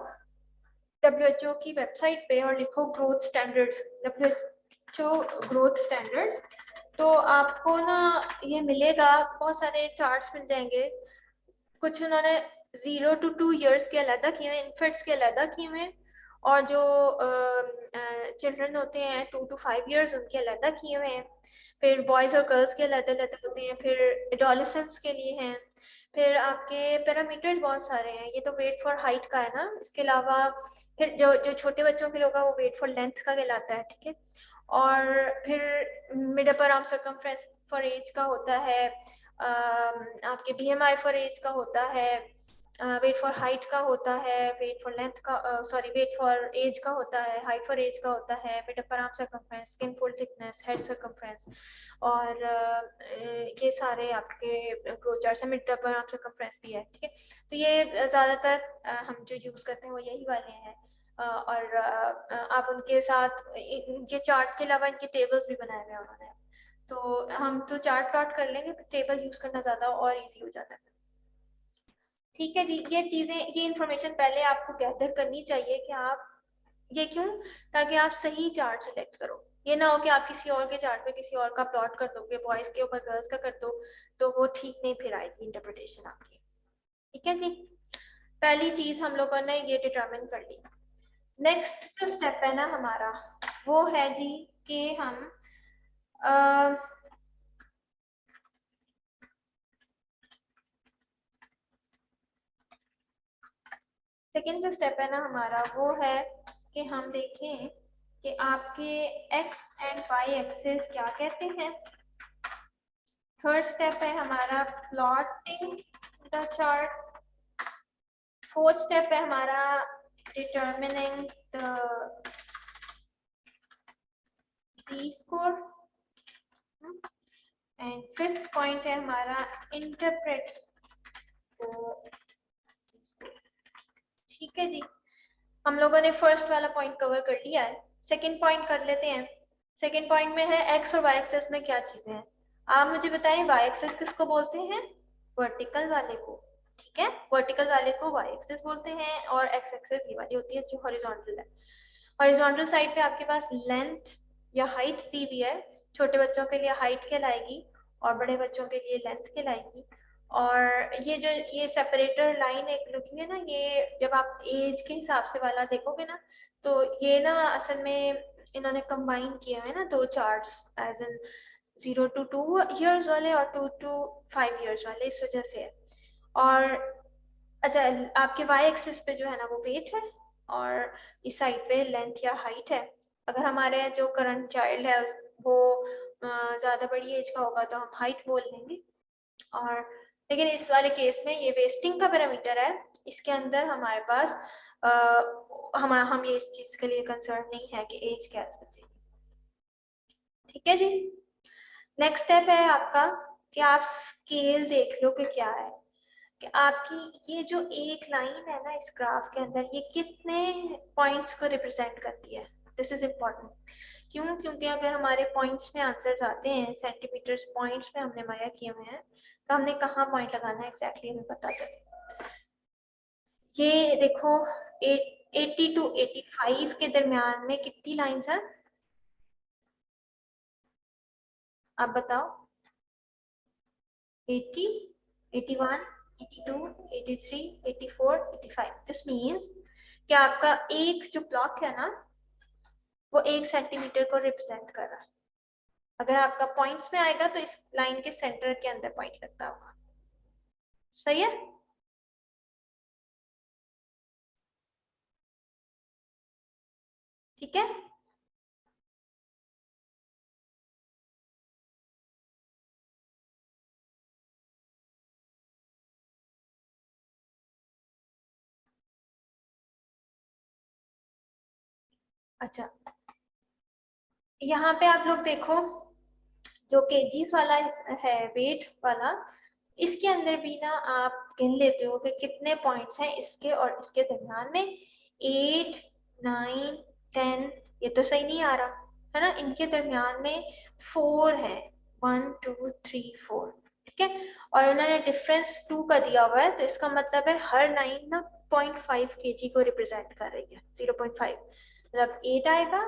WHO की वेबसाइट पे और लिखो growth standards, WHO growth standards, तो आपको ना ये मिलेगा, बहुत सारे चार्ट्स मिल जाएंगे। कुछ उन्होंने 0 to 2 years के अलग किए हुए, इन्फेंट्स के अलग किए हुए, और जो चिल्ड्रन होते हैं 2 to 5 years उनके अलग किए हुए हैं। फिर बॉयज़ और गर्ल्स के अलग अलग होते हैं, फिर एडोलेसेंट्स के लिए हैं। फिर आपके पैरामीटर्स बहुत सारे हैं, ये तो वेट फॉर हाइट का है ना, इसके अलावा फिर जो जो छोटे बच्चों के लिए होगा वो वेट फॉर लेंथ का कहलाता है, ठीक है। और फिर mid upper arm circumference for age का होता है, आपके BMI फॉर एज का होता है, वेट फॉर हाइट का होता है, वेट फॉर लेंथ का सॉरी वेट फॉर एज का होता है, हाइट फॉर एज का होता है, mid upper arm circumference, skin fold thickness, head circumference, और ये सारे आपके ग्रोथ चार्ट्स हैं। मिड अपर आर्म सर्कमफ्रेंस भी है, ठीक है। तो ये ज़्यादातर हम जो यूज़ करते हैं वो यही वाले हैं। और आप उनके साथ इनके चार्ट्स के अलावा इनके टेबल्स भी बनाए हुए हैं उन्होंने। तो हम तो चार्ट प्लॉट कर लेंगे, तो टेबल यूज करना ज़्यादा और इजी हो जाता है। ठीक है जी, ये चीज़ें, ये इन्फॉर्मेशन पहले आपको गैदर करनी चाहिए कि आप ये क्यों, ताकि आप सही चार्ट सेलेक्ट करो। ये ना हो कि आप किसी और के चार्ट पे किसी और का प्लॉट कर दोगे, बॉयज के ऊपर गर्ल्स का कर दो, तो वो ठीक नहीं फिर आएगी इंटरप्रिटेशन आपकी। ठीक है जी, पहली चीज हम लोगों ने ये डिटरमिन कर ली। नेक्स्ट जो स्टेप है ना हमारा, वो है जी कि हम सेकेंड जो स्टेप है ना हमारा, वो है कि हम देखें कि आपके एक्स एंड वाई एक्सेस क्या कहते हैं। थर्ड स्टेप है हमारा plotting the chart. Fourth step है हमारा determining the Z score, and fifth point है हमारा इंटरप्रेट। ठीक है जी, हम लोगों ने फर्स्ट वाला पॉइंट कवर कर लिया है। सेकंड पॉइंट कर लेते हैं। सेकंड पॉइंट में है एक्स और वाई एक्सेस में क्या चीजें हैं। आप मुझे बताएं, वाई एक्सेस किसको बोलते हैं? वर्टिकल वाले को। ठीक है, वर्टिकल वाले को वाई एक्सेस बोलते हैं, और एक्स एक्सेस ये वाली होती है जो हॉरिजॉन्टल है। हॉरिजॉन्टल साइड पे आपके पास लेंथ या हाइट दी हुई है। छोटे बच्चों के लिए हाइट कहलाएगी और बड़े बच्चों के लिए लेंथ कहलाएगी। और ये जो ये सेपरेटर लाइन एक लिखी है ना, ये जब आप एज के हिसाब से वाला देखोगे ना, तो ये ना असल में इन्होंने कंबाइन किए हुए ना दो charts, as in 0 to 2 years वाले और 2 to 5 years वाले, इस वजह से है। और अच्छा, आपके वाई एक्सिस पे जो है ना वो वेट है, और इस साइड पे लेंथ या हाइट है। अगर हमारे जो करंट चाइल्ड है वो ज़्यादा बड़ी एज का होगा तो हम हाइट बोल लेंगे। और लेकिन इस वाले केस में ये वेस्टिंग का पैरामीटर है, इसके अंदर हमारे पास हम ये इस चीज़ के लिए कंसर्न नहीं है कि एज क्या है बच्चे की। ठीक है जी, नेक्स्ट स्टेप है आपका कि आप स्केल देख लो कि क्या है, कि आपकी ये जो एक लाइन है ना इस ग्राफ के अंदर, ये कितने पॉइंट्स को रिप्रेजेंट करती है। This is important. क्यों? क्योंकि अगर हमारे पॉइंट्स में आंसर्स आते हैं, सेंटीमीटर्स पॉइंट्स में हमने माया किए हुए हैं, तो हमने कहाँ पॉइंट लगाना है एग्जैक्टली हमें पता चले। ये देखो 80 to 85 के दरमियान में कितनी लाइन्स हैं, आप बताओ। 80, 81, 82, 83, 84, 85। दिस मीन्स कि आपका एक जो ब्लॉक है ना वो 1 सेंटीमीटर को रिप्रेजेंट कर रहा है। अगर आपका पॉइंट्स में आएगा तो इस लाइन के सेंटर के अंदर पॉइंट लगता होगा। सही है? ठीक है, अच्छा यहाँ पे आप लोग देखो, जो केजीस वाला है वेट वाला, इसके अंदर भी ना आप गिन लेते हो कि कितने पॉइंट्स हैं इसके और इसके दरमियान में। 8, 9, 10, ये तो सही नहीं आ रहा है ना, इनके दरमियान में 4 है, 1, 2, 3, 4। ठीक है, और उन्होंने डिफरेंस 2 का दिया हुआ है, तो इसका मतलब है हर लाइन ना 0.5 kg को रिप्रेजेंट कर रही है। 0.5 मतलब 8 आएगा,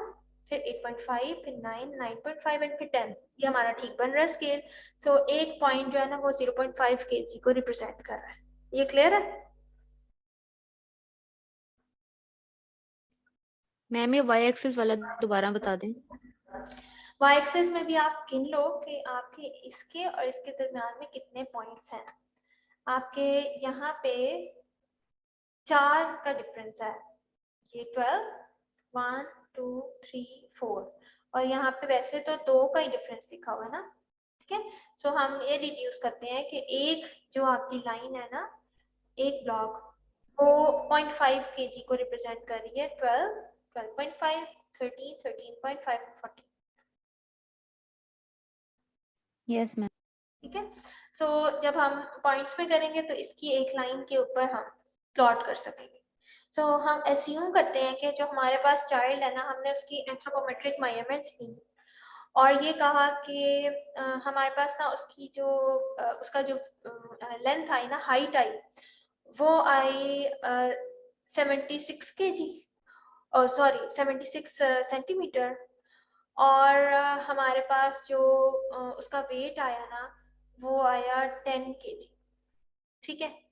फिर 8.5, फिर 9, 9.5 एंड फिर 10। ये हमारा ठीक बन रहा है स्केल। सो एक पॉइंट जो है ना वो 0.5 kg को रिप्रेजेंट कर रहा है। ये क्लियर है? मैम ये वाई एक्सिस वाला दोबारा बता दें। वाई एक्सिस में भी आप गिन लो कि आपके इसके और इसके दरमियान में कितने पॉइंट्स हैं। आपके यहाँ पे 4 का डिफरेंस है, ये 12, 1, 2, 3, 4, और यहाँ पे वैसे तो 2 का ही डिफरेंस लिखा हुआ है ना। ठीक है, सो हम ये डिड्यूस करते हैं कि एक जो आपकी लाइन है ना, एक ब्लॉक, वो 0.5 kg को रिप्रेजेंट कर रही है। 12, 12.5, 13, 13.5, 40। Yes ma'am. ठीक है, सो जब हम पॉइंट्स पे करेंगे तो इसकी एक लाइन के ऊपर हम प्लॉट कर सकेंगे। सो हम एज्यूम करते हैं कि जो हमारे पास चाइल्ड है ना, हमने उसकी एंथ्रोपोमेट्रिक मेजरमेंट्स ली और ये कहा कि हमारे पास ना उसकी जो उसका जो लेंथ आई ना, हाइट आई, वो आई 76 kg, सॉरी 76 सेंटीमीटर, और हमारे पास जो उसका वेट आया ना, वो आया 10 kg। ठीक है,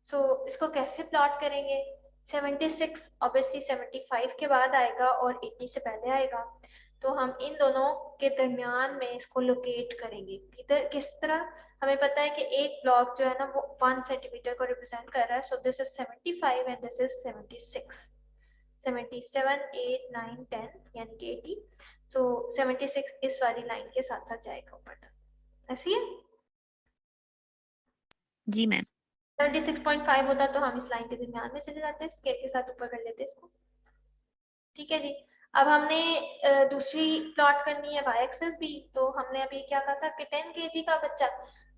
सो इसको कैसे प्लॉट करेंगे? 76 ऑब्वियसली 75 के बाद आएगा और 80 से पहले आएगा, तो हम इन दोनों के दरमियान में इसको लोकेट करेंगे। किधर, किस तरह? हमें पता है कि एक ब्लॉक जो है ना वो 1 सेंटीमीटर को रिप्रेजेंट कर रहा है, so this is 75 and this is 76। 77, 8, 9, 10 यानी कि 80, सो 76 इस वाली लाइन के साथ साथ जाएगा ऊपर तक। ऐसी है? जी मैम। 76.5 होता तो हम इस लाइन के दरमियान में चले जाते, स्केल के साथ ऊपर कर लेते इसको। ठीक है जी। अब हमने दूसरी प्लॉट करनी है वाई एक्सिस भी, तो हमने अभी क्या कहा था कि 10 kg का बच्चा,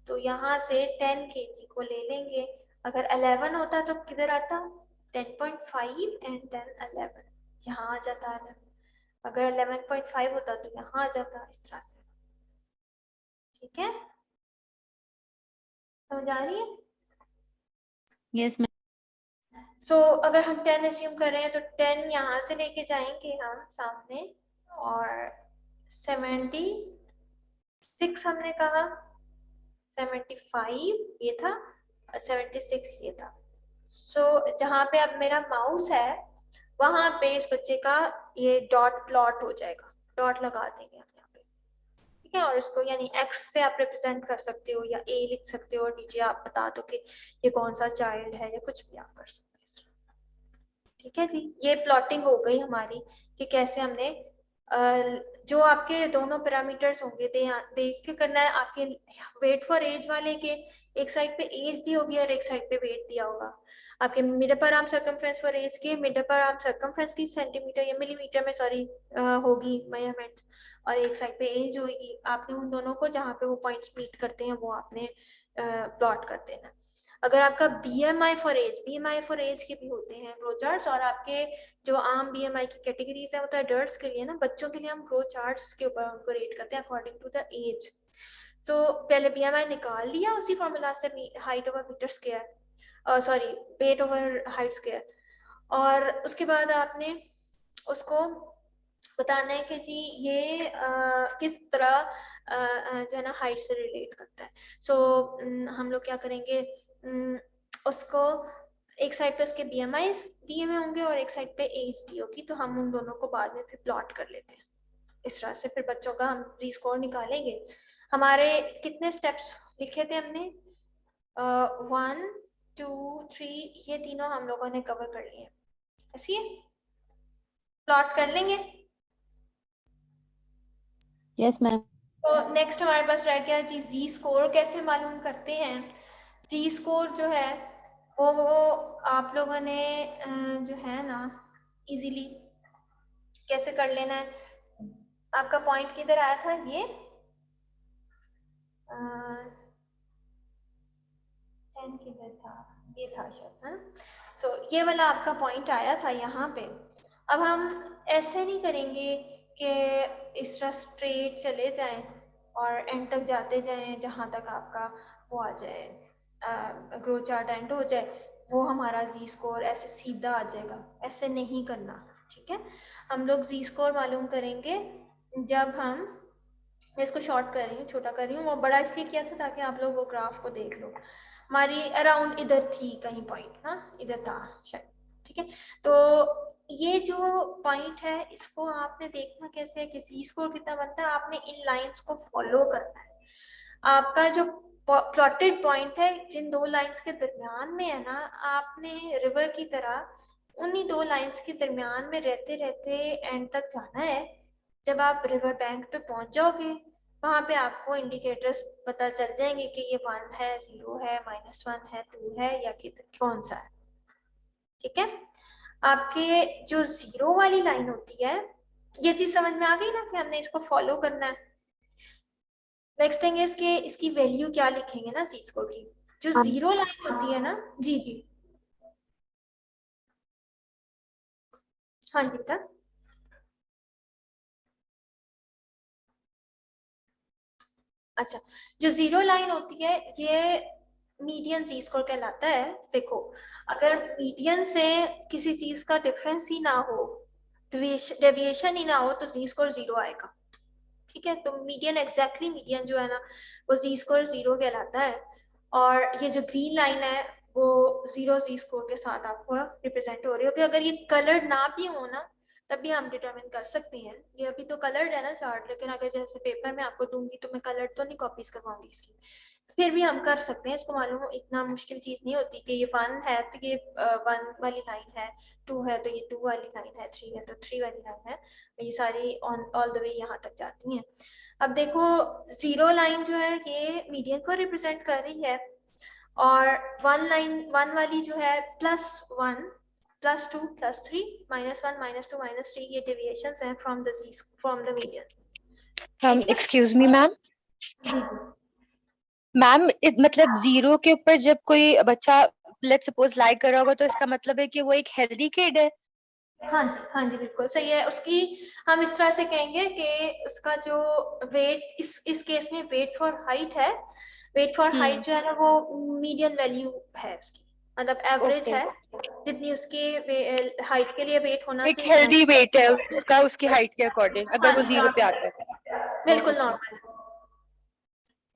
तो यहाँ से 10 kg को ले लेंगे। अगर 11 होता तो किधर आता? 10.5 एंड देन 11, यहाँ आ जाता 11। अगर 11.5 होता तो यहाँ आ जाता, इस तरह से। ठीक है, समझ आ रही है? Yes ma'am. सो अगर हम 10 एज्यूम कर रहे हैं तो 10 यहाँ से लेके जाएंगे हम सामने, और 76 हमने कहा, 75 ये था, 76 ये था। सो जहाँ पे अब मेरा माउस है वहां पे इस बच्चे का ये डॉट प्लॉट हो जाएगा, डॉट लगा देंगे हम यहाँ पे। ठीक है, और इसको यानी एक्स से आप रिप्रेजेंट कर सकते हो या ए लिख सकते हो, और नीचे आप बता दो कि ये कौन सा चाइल्ड है, या कुछ भी आप कर सकते हो। ठीक है जी, ये प्लॉटिंग हो गई हमारी कि कैसे हमने जो आपके दोनों पैरामीटर्स होंगे देख के करना है। आपके वेट फॉर एज वाले के एक साइड पे एज दी होगी और एक साइड पे वेट दिया होगा। आपके mid upper arm circumference for age के मिड अपर आर्म सर्कमफ्रेंस की सेंटीमीटर या मिलीमीटर में सॉरी होगी मेजरमेंट, और एक साइड पे एज होगी। आपने उन दोनों को जहाँ पे वो पॉइंट्स मीट करते हैं वो आपने प्लॉट कर देना। अगर आपका BMI फॉर एज के भी होते हैं ग्रो चार्ट्स, और आपके जो आम BMI की कैटेगरीज है वो तो एडल्ट्स के लिए ना, बच्चों के लिए हम ग्रो चार्ट्स के ऊपर उनको रेट करते हैं अकॉर्डिंग टू द एज। तो पहले BMI निकाल लिया उसी फॉर्मूला से, height over metre square, sorry weight over height square, और उसके बाद आपने उसको बताना है कि जी ये किस तरह जो है ना हाइट से रिलेट करता है। सो हम लोग क्या करेंगे, उसको एक साइड पे उसके BMI दिए हुए होंगे और एक साइड पे एज दी होगी, तो हम उन दोनों को बाद में फिर प्लॉट कर लेते हैं इस तरह से। फिर बच्चों का हम जी स्कोर निकालेंगे। हमारे कितने स्टेप्स लिखे थे हमने? 1, 2, 3, ये तीनों हम लोगों ने कवर कर लिए। ऐसी है, प्लॉट कर लेंगे। Yes ma'am. तो नेक्स्ट हमारे पास रह गया जी जी स्कोर कैसे मालूम करते हैं। जी स्कोर जो है वो आप लोगों ने जो है ना इजीली कैसे कर लेना है। आपका पॉइंट किधर आया था? ये 10 किधर था? ये था शायद, है ना? सो ये वाला आपका पॉइंट आया था यहाँ पे। अब हम ऐसे नहीं करेंगे कि इस तरह स्ट्रेट चले जाएं और एंड तक जाते जाएं जहाँ तक आपका वो आ जाए, ग्रो चार्ट एंड हो जाए, वो हमारा जी स्कोर ऐसे सीधा आ जाएगा। ऐसे नहीं करना, ठीक है? हम लोग जी स्कोर मालूम करेंगे जब हम, मैं इसको शॉर्ट कर रही हूँ, छोटा कर रही हूँ, और बड़ा इसलिए किया था ताकि आप लोग वो ग्राफ को देख लो। हमारी अराउंड इधर थी कहीं पॉइंट, हाँ इधर था शायद। ठीक है, तो ये जो पॉइंट है इसको आपने देखना कैसे है कि जी स्कोर कितना बनता है। आपने इन लाइंस को फॉलो करना है। आपका जो प्लॉटेड पॉइंट है जिन दो लाइंस के दरमियान में है ना, आपने रिवर की तरह उन्हीं दो लाइंस के दरमियान में रहते रहते एंड तक जाना है। जब आप रिवर बैंक पे पहुंच जाओगे वहां पे आपको इंडिकेटर्स पता चल जाएंगे कि ये 1 है, 0 है, -1 है, 2 है, या कौन सा है। ठीक है, आपके जो 0 वाली लाइन होती है, ये चीज समझ में आ गई ना कि हमने इसको फॉलो करना है। नेक्स्ट थिंग इज कि इसकी वैल्यू क्या लिखेंगे ना जी स्कोर की। जो 0 लाइन होती है ना, जी जी हाँ जी बेटा। अच्छा, जो जीरो लाइन होती है ये मीडियन जी स्कोर कहलाता है। देखो, अगर मीडियन से किसी चीज का डिफरेंस ही ना हो, डेविएशन ही ना हो, तो जी स्कोर 0 आएगा। ठीक है, तो मीडियन एग्जैक्टली मीडियन जो है ना वो जी स्कोर 0 कहलाता है। और ये जो ग्रीन लाइन है वो 0 जी स्कोर के साथ आपको रिप्रेजेंट हो रही है। अगर ये कलर्ड ना भी हो ना तब भी हम डिटरमिन कर सकते हैं। ये अभी तो कलर्ड है ना चार्ट, लेकिन अगर जैसे पेपर में आपको दूंगी तो मैं कलर्ड तो नहीं कॉपीज करवाऊंगी इसकी, फिर भी हम कर सकते हैं। इसको मालूम हो, इतना मुश्किल चीज नहीं होती कि ये 1 है तो ये 1 वाली लाइन है, 2 है तो ये 2 वाली लाइन है, 3 है तो 3 वाली लाइन है। ये सारी ऑल द वे यहाँ तक जाती हैं। अब देखो, जीरो लाइन जो है ये मीडियन को रिप्रेजेंट कर रही है, और 1 वाली जो है +1 +2 +3 -1 -2 -3 ये डेविएशंस हैं from the median. Excuse me ma'am. जी जी मैम मतलब 0 के ऊपर जब कोई बच्चा लेट्स सपोज लाइक कर रहा होगा तो इसका मतलब है कि वो एक हेल्दी किड है। हाँ जी बिल्कुल सही है। उसकी हम इस तरह से कहेंगे कि उसका जो वेट इस केस में वेट फॉर हाइट है, वेट फॉर हाइट जो है ना वो मीडियन वैल्यू है उसकी, मतलब एवरेज है जितनी उसकी हाइट के लिए वेट होना एक चाहिए। हेल्दी वेट है उसका उसकी हाइट के अकॉर्डिंग, अगर वो 0 पे आता है। बिल्कुल नॉर्मल।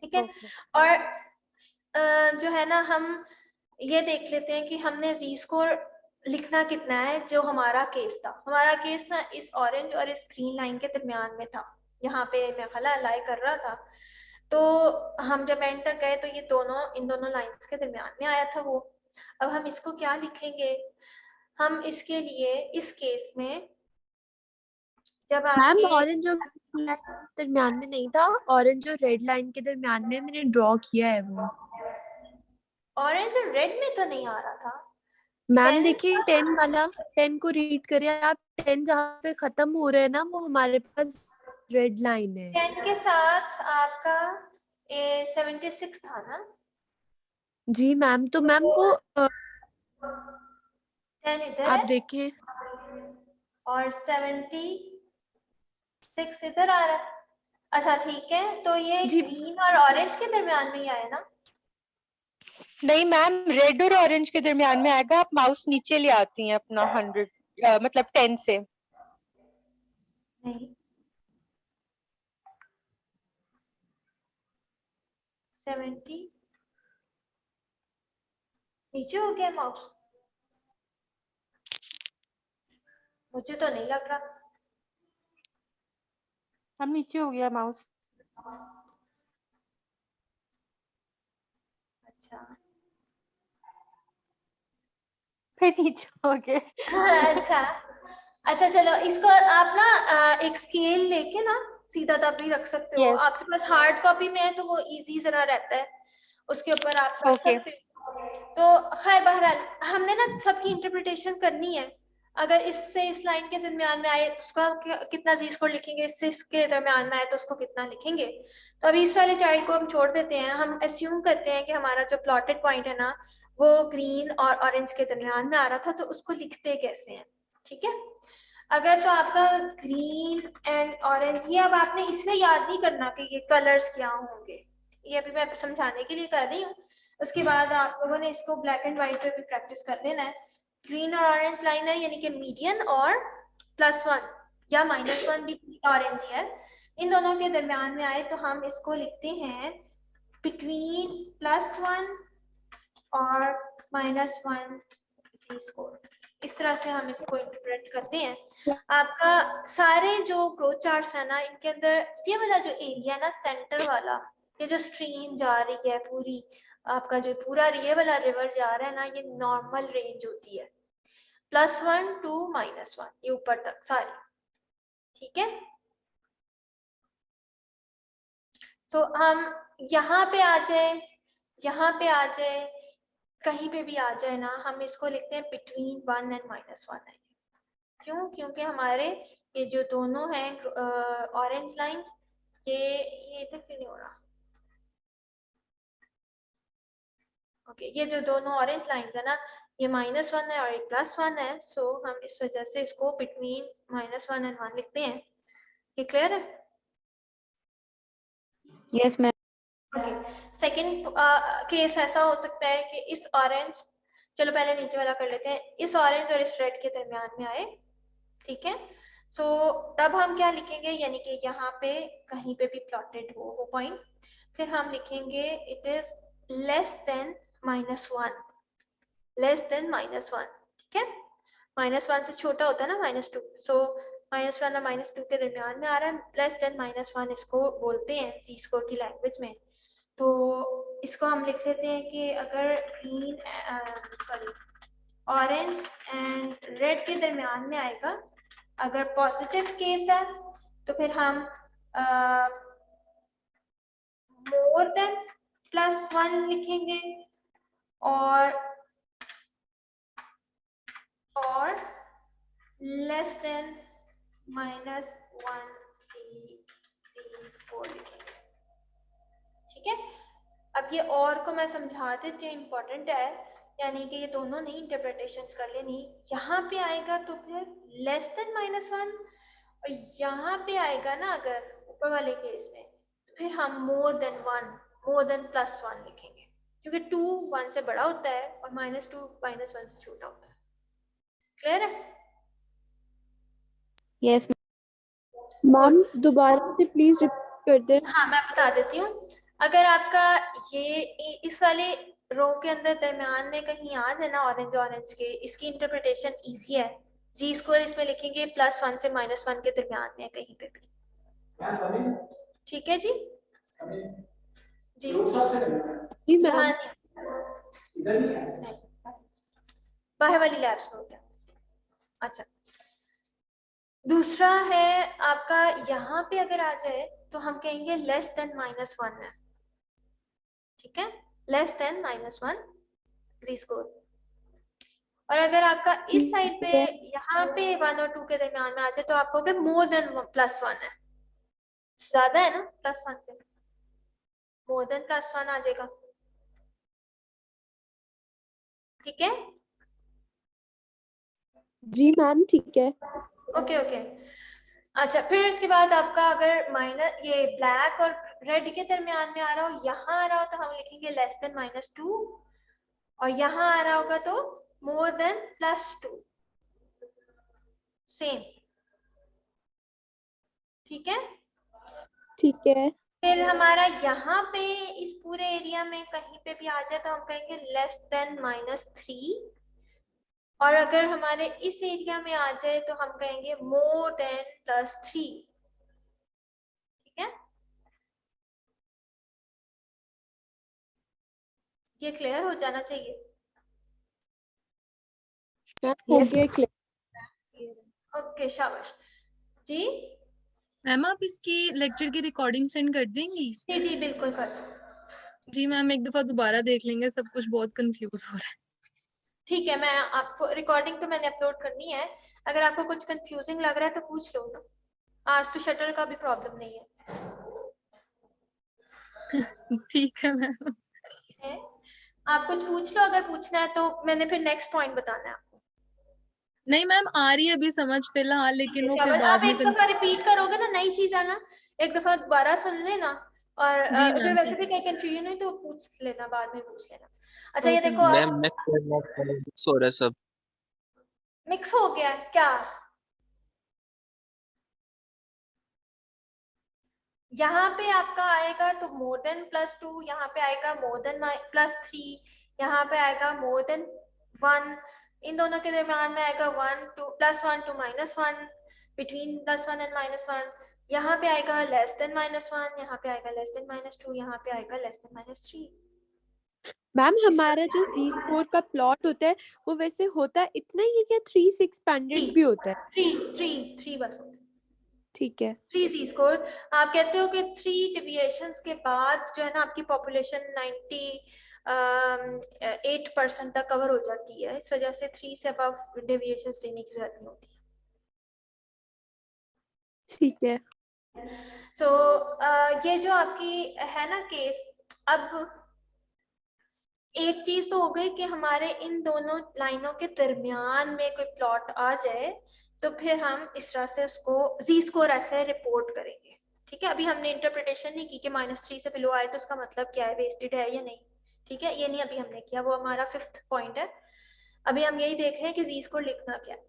ठीक है, और जो है ना हम ये देख लेते हैं कि हमने जी स्कोर लिखना कितना है। जो हमारा केस था, हमारा केस ना इस ऑरेंज और इस ग्रीन लाइन के दरमियान में था। यहाँ पे मैं खला अलाई कर रहा था, तो हम जब एंड तक गए तो ये दोनों इन दोनों लाइंस के दरमियान में आया था वो। अब हम इसको क्या लिखेंगे? हम इसके लिए इस केस में जब मैम आपके ऑरेंज और लाइन के दरमियान में नहीं था, ऑरेंज और रेड लाइन के दरमियान में मैंने ड्रॉ किया है वो। ऑरेंज और रेड में तो नहीं आ रहा था मैम 10 देखिए 10 वाला, 10 को रीड करिए आप, 10 जहाँ पे खत्म हो रहा है ना वो हमारे पास रेड लाइन है। 10 के साथ आपका 76 था ना? जी मैम, तो मैम वो 10 इधर आप है देखें और 76 इधर आ रहा है। अच्छा ठीक है, तो ये जी ग्रीन और ऑरेंज के दरमियान में ही आया ना? नहीं मैम, रेड और ऑरेंज के दरमियान में आएगा। आप माउस नीचे ले आती हैं अपना 100 मतलब 10 से। नहीं, 70 नीचे हो गया माउस, मुझे तो नहीं लग रहा। हम नीचे हो गया माउस। अच्छा फिर नीचे हो गए। अच्छा अच्छा, चलो इसको आप ना एक स्केल लेके ना सीधा तब भी रख सकते हो। यस आपके पास हार्ड कॉपी में है तो वो इजी जरा रहता है, उसके ऊपर आप कर ओके। सकते हो। तो खैर बहरहाल हमने ना सबकी इंटरप्रिटेशन करनी है। अगर इससे इस लाइन के दरमियान में आए तो उसका कितना जी स्कोर लिखेंगे, इससे इसके दरमियान में आए तो उसको कितना लिखेंगे। तो अभी इस वाले चाइल्ड को हम छोड़ देते हैं। हम अस्यूम करते हैं कि हमारा जो प्लॉटेड पॉइंट है ना वो ग्रीन और ऑरेंज के दरमियान में आ रहा था, तो उसको लिखते कैसे हैं। ठीक है, अगर तो आपका ग्रीन एंड ऑरेंज, ये अब आपने इसलिए याद नहीं करना कि ये कलर्स क्या होंगे, ये अभी मैं समझाने के लिए कर रही हूँ। उसके बाद आप लोगों ने इसको ब्लैक एंड व्हाइट पे भी प्रैक्टिस कर लेना है। ग्रीन और ऑरेंज लाइन है, यानी कि मीडियन और +1 या -1 भी ऑरेंज है, इन दोनों के दरमियान में आए तो हम इसको लिखते हैं बिटवीन +1 और -1 जी स्कोर। इस तरह से हम इसको इंटरप्रेट करते हैं। आपका सारे जो ग्रोथ चार्ट्स है ना इनके अंदर ये वाला जो एरिया है ना सेंटर वाला, ये जो स्ट्रीम जा रही है पूरी, आपका जो पूरा ये वाला रिवर जा रहा है ना, ये नॉर्मल रेंज होती है +1 to -1, ये ऊपर तक सारी। ठीक है, तो हम यहाँ पे आ जाए, यहाँ पे आ जाए, कहीं पे भी आ जाए ना, हम इसको लिखते हैं बिटवीन 1 and -1 है। क्यों? क्योंकि हमारे ये जो दोनों हैं ऑरेंज लाइंस, ये इधर क्यों नहीं हो रहा? ओके, ये जो दोनों ऑरेंज लाइंस है ना ये -1 है और ये +1 है, सो हम इस वजह से इसको बिटवीन -1 एंड 1 लिखते हैं। ये क्लियर है? Yes ma'am. Okay, second case ऐसा हो सकता है कि इस ऑरेंज, चलो पहले नीचे वाला कर लेते हैं, इस ऑरेंज और इस रेड के दरमियान में आए, ठीक है। सो तब हम क्या लिखेंगे, यानी कि यहाँ पे कहीं पे भी प्लॉटेड हो वो पॉइंट, फिर हम लिखेंगे it is less than -1, less than -1, ठीक है। -1 से छोटा होता है ना -2, सो -1 और -2 के दरमियान में आ रहा है, लेस देन -1 इसको बोलते हैं जी स्कोर की लैंग्वेज में। तो इसको हम लिख लेते हैं कि अगर green sorry orange and red के दरमियान में आएगा, अगर पॉजिटिव केस है तो फिर हम मोर देन +1 लिखेंगे और लेस देन -1 सी स्कोर लिखेंगे, ठीक है। अब ये और को मैं समझा देती हूँ, इम्पोर्टेंट है, यानी कि ये दोनों नहीं इंटरप्रिटेशंस कर लेनी। यहाँ पे आएगा तो फिर लेस देन -1, और यहाँ पे आएगा ना अगर ऊपर वाले केस में, तो फिर हम मोर देन +1 लिखेंगे, क्योंकि 2 1 से बड़ा होता है और -2 -1 से छोटा होता है। क्लियर है? यस मैम दोबारा से प्लीज रिपीट कर दें। हाँ मैं बता देती हूँ, अगर आपका ये इस वाले रो के अंदर दरमियान में कहीं आ जाए ना ऑरेंज के, इसकी इंटरप्रिटेशन इजी है, जी स्कोर इसमें लिखेंगे +1 से -1 के दरमियान में कहीं पे भी, ठीक है जी। जी जी मैम। बाहर वाली लैब्स में हो गया। अच्छा, दूसरा है आपका, यहाँ पे अगर आ जाए तो हम कहेंगे लेस देन -1 है, ठीक है, लेस देन -1 जी स्कोर। और अगर आपका इस साइड पे यहाँ पे 1 और 2 के दरमियान में आ जाए तो आप कहोगे मोर देन +1 है, ज्यादा है ना +1 से, मोर देन +1 आ जाएगा, ठीक है। जी मैम ठीक है। Okay okay. अच्छा, फिर इसके बाद आपका अगर माइनस ये ब्लैक और रेड के दरमियान में आ रहा हो, यहाँ आ रहा हो तो हम लिखेंगे लेस देन -2, और यहाँ आ रहा होगा तो मोर देन +2, सेम, ठीक है। ठीक है। फिर हमारा यहाँ पे इस पूरे एरिया में कहीं पे भी आ जाए तो हम कहेंगे लेस देन -3, और अगर हमारे इस एरिया में आ जाए तो हम कहेंगे मोर देन +3, ठीक है। ये क्लियर हो जाना चाहिए। हो गया क्लियर। ओके शाबाश जी। मैम आप इसकी लेक्चर की रिकॉर्डिंग सेंड कर देंगी? जी जी बिल्कुल कर दो। जी मैम, एक दफा दोबारा देख लेंगे, सब कुछ बहुत कंफ्यूज हो रहा है। ठीक है, मैं आपको रिकॉर्डिंग तो मैंने अपलोड करनी है, अगर आपको कुछ कंफ्यूजिंग लग रहा है तो पूछ लो ना, आज तो शटल का भी प्रॉब्लम नहीं ठीक है मैम। है, आप कुछ पूछ लो अगर पूछना है तो, मैंने फिर नेक्स्ट पॉइंट बताना है आपको। नहीं मैम, आ रही है अभी समझ फिलहाल, लेकिन वो फिर आप बाद में एक दफा रिपीट करोगे ना, नई चीज आना, एक दफा दोबारा सुन लेना, और जी अगर मैम। वैसे भी कहीं कंफ्यूजन है तो पूछ लेना, बाद में पूछ लेना। अच्छा ये देखो मैम मिक्स हो रहा है सब। मिक्स हो गया है क्या? यहाँ पे आपका आएगा तो मोर देन +2, यहाँ पे आएगा मोर देन +3, यहाँ पे आएगा मोर देन 1, इन दोनों के दरम्यान में आएगा +1 to -1, बिटवीन +1 एंड -1, यहाँ पे आएगा लेस देन -1, यहाँ पे आएगा लेस देन -2, यहाँ पे आएगा लेस देन -3। मैम हमारा जो जी स्कोर का प्लॉट होता है वो वैसे होता है इतना ही है क्या 3 से एक्सपेंडेड भी होता है? 3 बस होता है। ठीक है। 3 जी स्कोर, आप कहते हो कि 3 डिविएशंस के बाद जो है ना आपकी पॉपुलेशन 98% तक कवर हो जाती है, इस वजह से 3 से अबव डेविएशंस देने की जरूरत नहीं होती। ठीक है। सो ये जो आपकी है ना केस, अब एक चीज तो हो गई कि हमारे इन दोनों लाइनों के दरमियान में कोई प्लॉट आ जाए तो फिर हम इस तरह से उसको जी स्कोर ऐसे रिपोर्ट करेंगे। ठीक है, अभी हमने इंटरप्रिटेशन नहीं की कि -3 से बिलो आए तो उसका मतलब क्या है, वेस्टेड है या नहीं। ठीक है, ये नहीं अभी हमने किया, वो हमारा 5th पॉइंट है। अभी हम यही देख रहे हैं कि जी स्कोर लिखना क्या है।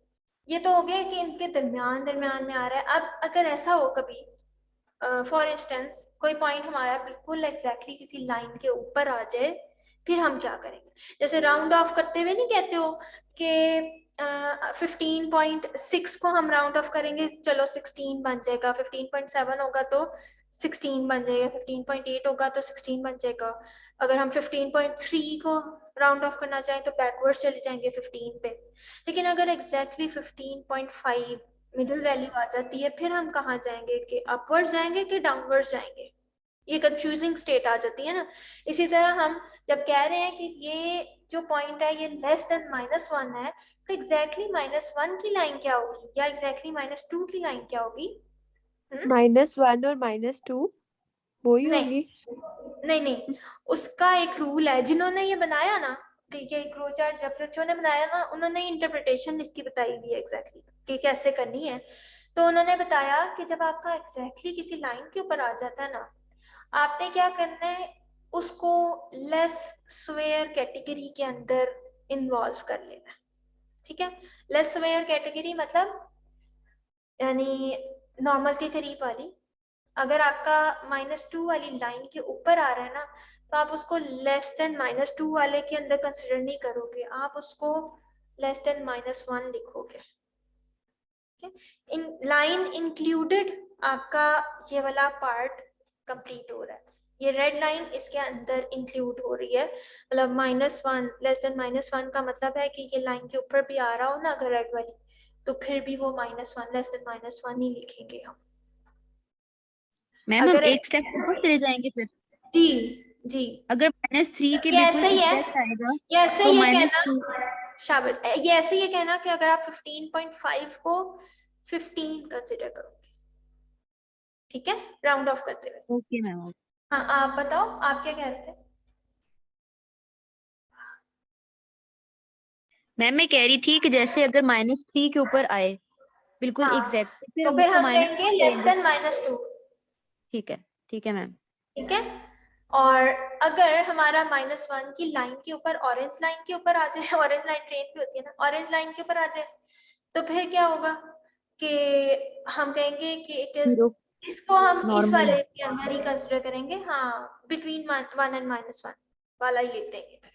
ये तो हो गया कि इनके दरमियान में आ रहा है। अब अगर ऐसा हो कभी फॉर इंस्टेंस कोई पॉइंट हमारा बिल्कुल एग्जैक्टली किसी लाइन के ऊपर आ जाए, फिर हम क्या करेंगे? जैसे राउंड ऑफ करते हुए नहीं कहते हो कि 15.6 को हम राउंड ऑफ करेंगे, चलो 16 बन जाएगा, 15.7 होगा तो 16 बन जाएगा, 15.8 होगा तो 16 बन जाएगा। अगर हम 15.3 को राउंड ऑफ करना चाहें तो बैकवर्ड्स चले जाएंगे 15 पे। लेकिन अगर एग्जैक्टली 15.5 मिडिल वैल्यू आ जाती है, फिर हम कहाँ जाएंगे, कि अपवर्ड जाएंगे कि डाउनवर्ड जाएंगे? ये कंफ्यूजिंग स्टेट आ जाती है ना। इसी तरह हम जब कह रहे हैं कि ये जो पॉइंट है ये लेस देन -1 है, तो एग्जैक्टली -1 की लाइन क्या होगी या एग्जैक्टली -2 की लाइन क्या होगी? -1 और -2 वही नहीं होंगी। नहीं नहीं, उसका एक रूल है। जिन्होंने ये बनाया ना, ठीक है, क्रो चार्ट जब बच्चों ने बनाया ना, उन्होंने इंटरप्रिटेशन इसकी बताई हुई है एग्जैक्टली कि कैसे करनी है। तो उन्होंने बताया कि जब आपका एग्जैक्टली किसी लाइन के ऊपर आ जाता है ना, आपने क्या करना है, उसको लेस स्क्वायर कैटेगरी के अंदर इन्वॉल्व कर लेना है। ठीक है, लेस स्क्वायर कैटेगरी मतलब यानी नॉर्मल के करीब वाली। अगर आपका -2 वाली लाइन के ऊपर आ रहा है ना, तो आप उसको लेस देन -2 वाले के अंदर कंसिडर नहीं करोगे, आप उसको लेस देन -1 लिखोगे। इन लाइन इंक्लूडेड आपका ये वाला पार्ट कंप्लीट हो रहा है, ये रेड लाइन इसके अंदर इंक्लूड हो रही है। मतलब -1 लेस देन -1 का मतलब है कि ये लाइन के ऊपर भी आ रहा हो ना अगर रेड वाली, तो फिर भी वो -1 लेस देन -1 ही लिखेंगे हम। मैम हम अगर एक स्टेप ऊपर चले जाएंगे फिर। जी जी, अगर -3 के ये बिल्कुल ऐसे ही है, एग्जैक्ट आएगा ये ऐसे तो ये कहना -2। शाबाश, ये ऐसे ये कहना कि अगर आप 15.5 को 15 कंसिडर करोगे। ठीक है, राउंड ऑफ करते हुए। Okay ma'am. हाँ, आप बताओ, आप क्या कह रहे थे? मैम मैं कह रही थी कि जैसे अगर -3 के ऊपर आए बिल्कुल हाँ, एग्जैक्ट, फिर तो हम फिर उसको हम -2 कहेंगे लेस करेंगे। देन -2। ठीक है मैम। ठीक है, और अगर हमारा -1 की लाइन के ऊपर ऑरेंज लाइन के ऊपर आ जाए, ऑरेंज लाइन ट्रेन पे होती है ना, ऑरेंज लाइन के ऊपर आ जाए, तो फिर क्या होगा कि हम कहेंगे कि इट इज, 0 इसको हम इस नॉर्मल है। वाले के अंदर ही कंसिडर करेंगे। हाँ, बिटवीन 1 एंड -1 वाला ही लेते हैं फिर।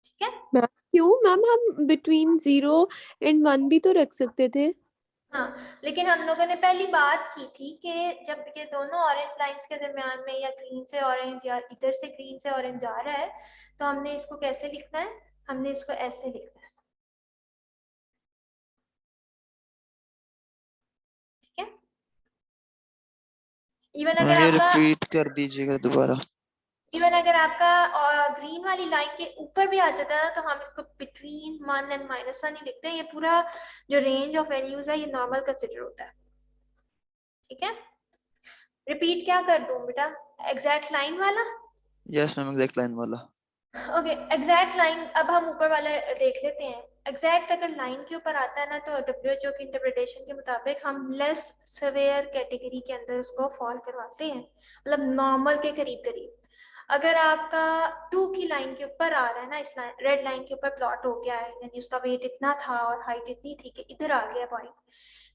ठीक है, मैम क्यों मैम, हम बिटवीन 0 एंड 1 भी तो रख सकते थे। हाँ, लेकिन हम लोगों ने पहली बात की थी कि जब ये दोनों ऑरेंज लाइंस के दरमियान में या ग्रीन से ऑरेंज या इधर से ग्रीन से ऑरेंज जा रहा है, तो हमने इसको कैसे लिखना है, हमने इसको ऐसे लिखना है। ठीक है, इवन अगर ये आपका रिपीट कर दीजिएगा दोबारा। ग्रीन वाली लाइन के ऊपर भी आ जाता है ना, तो हम इसको बिटवीन 1 एंड -1 ही लिखते हैं। ये पूरा जो रेंज ऑफ वैल्यूज है ये नॉर्मल कंसिडर होता है। ठीक है, रिपीट क्या कर दूं बेटा, एग्जैक्ट लाइन वाला? यस मैम, एग्जैक्ट लाइन वाला। ओके, एग्जैक्ट लाइन अब हम ऊपर वाला देख लेते हैं। एग्जैक्ट अगर लाइन के ऊपर आता है ना, तो WHO की इंटरप्रिटेशन के मुताबिक हम लेस सवेयर कैटेगरी के अंदर उसको फॉल करवाते हैं, मतलब नॉर्मल के करीब करीब। अगर आपका 2 की लाइन के ऊपर आ रहा है ना, इस रेड लाइन के ऊपर प्लॉट हो गया है, यानी उसका वेट इतना था और हाइट इतनी थी कि इधर आ गया पॉइंट,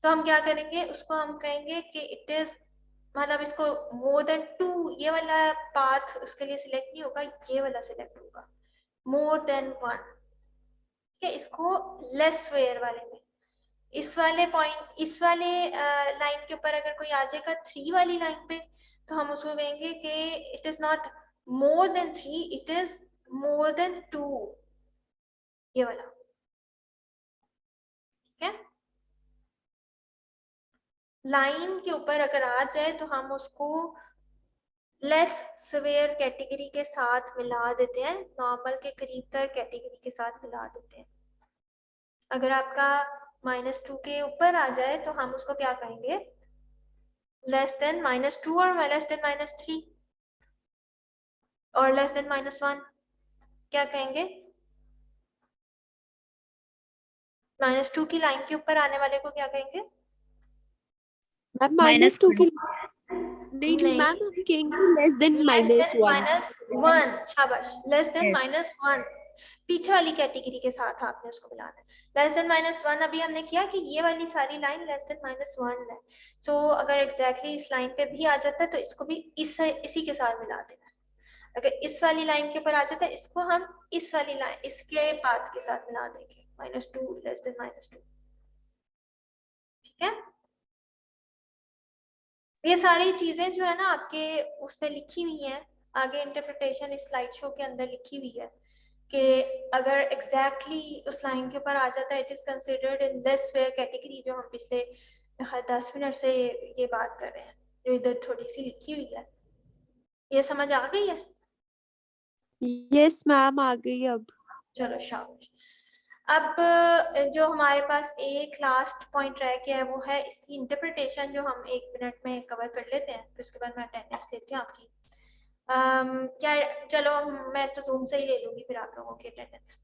तो हम क्या करेंगे, उसको हम कहेंगे कि इट इज, मतलब इसको मोर देन 2, ये वाला पाथ उसके लिए सिलेक्ट नहीं होगा, ये वाला सिलेक्ट होगा, मोर देन 1। ठीक है, इसको लेस स्क्वायर वाले में, इस वाले पॉइंट, इस वाले लाइन के ऊपर अगर कोई आ जाएगा 3 वाली लाइन पे, तो हम उसको कहेंगे कि it is not more than 3, it is more then 2, ये वाला। ठीक है, लाइन के ऊपर अगर आ जाए तो हम उसको लेस सवेयर कैटेगरी के साथ मिला देते हैं, नॉर्मल के करीब तर कैटेगरी के साथ मिला देते हैं। अगर आपका -2 के ऊपर आ जाए तो हम उसको क्या कहेंगे, लेस देन -2 और लेस देन -3। और लेस देन -1 क्या कहेंगे? -2 की लाइन के ऊपर आने वाले को क्या कहेंगे? मैम माइनस -2 की नहीं नहीं। मैम, हम कहेंगे लेस देन -1। -1, शाबाश, लेस देन -1 पीछे वाली कैटेगरी के साथ आपने उसको मिलाना है। लेस देन -1 अभी हमने किया कि ये वाली सारी लाइन लेस देन -1 है। सो अगर एग्जैक्टली इस लाइन पे भी आ जाता है तो इसको भी इसी के साथ मिला देना है। अगर इस वाली लाइन के ऊपर आ जाता है इसको हम इस वाली लाइन इसके पाथ के साथ मिला देंगे, -2 लेस देन -2। ठीक है, ये सारी चीजें जो है ना आपके उसमें लिखी हुई हैं, आगे इंटरप्रिटेशन इस स्लाइड शो के अंदर लिखी हुई है कि अगर एग्जैक्टली उस लाइन के ऊपर आ जाता है it is considered in less fair category, जो हम पिछले 10 मिनट से ये बात कर रहे हैं, जो इधर थोड़ी सी लिखी हुई है। ये समझ आ गई है? यस मैम, आ गई अब। चलो शाबाश। अब जो हमारे पास एक लास्ट पॉइंट रह गया है वो है इसकी इंटरप्रिटेशन, जो हम 1 मिनट में कवर कर लेते हैं, फिर उसके बाद मैं अटेंडेंस लेती हूँ आपकी। क्या, चलो मैं तो जूम से ही ले लूंगी फिर आप लोगों की अटेंडेंस।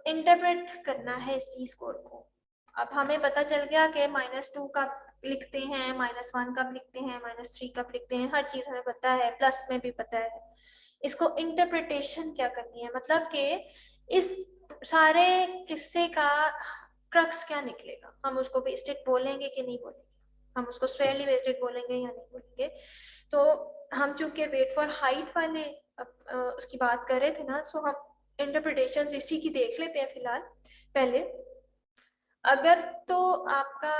इंटरप्रेट करना है सी स्कोर को। अब हमें पता चल गया कि -2 कब लिखते हैं, -1 कब लिखते हैं, -3 कब लिखते हैं, हर चीज हमें पता है, प्लस में भी पता है। इसको इंटरप्रिटेशन क्या करनी है, मतलब कि इस सारे किस्से का क्रक्स क्या निकलेगा, हम उसको वेस्टेड बोलेंगे कि नहीं बोलेंगे, हम उसको स्फेयरली वेस्टेड बोलेंगे या नहीं बोलेंगे। तो हम चूंकि वेट फॉर हाइट वाले उसकी बात कर रहे थे ना, सो हम इंटरप्रिटेशन इसी की देख लेते हैं फिलहाल पहले। अगर तो आपका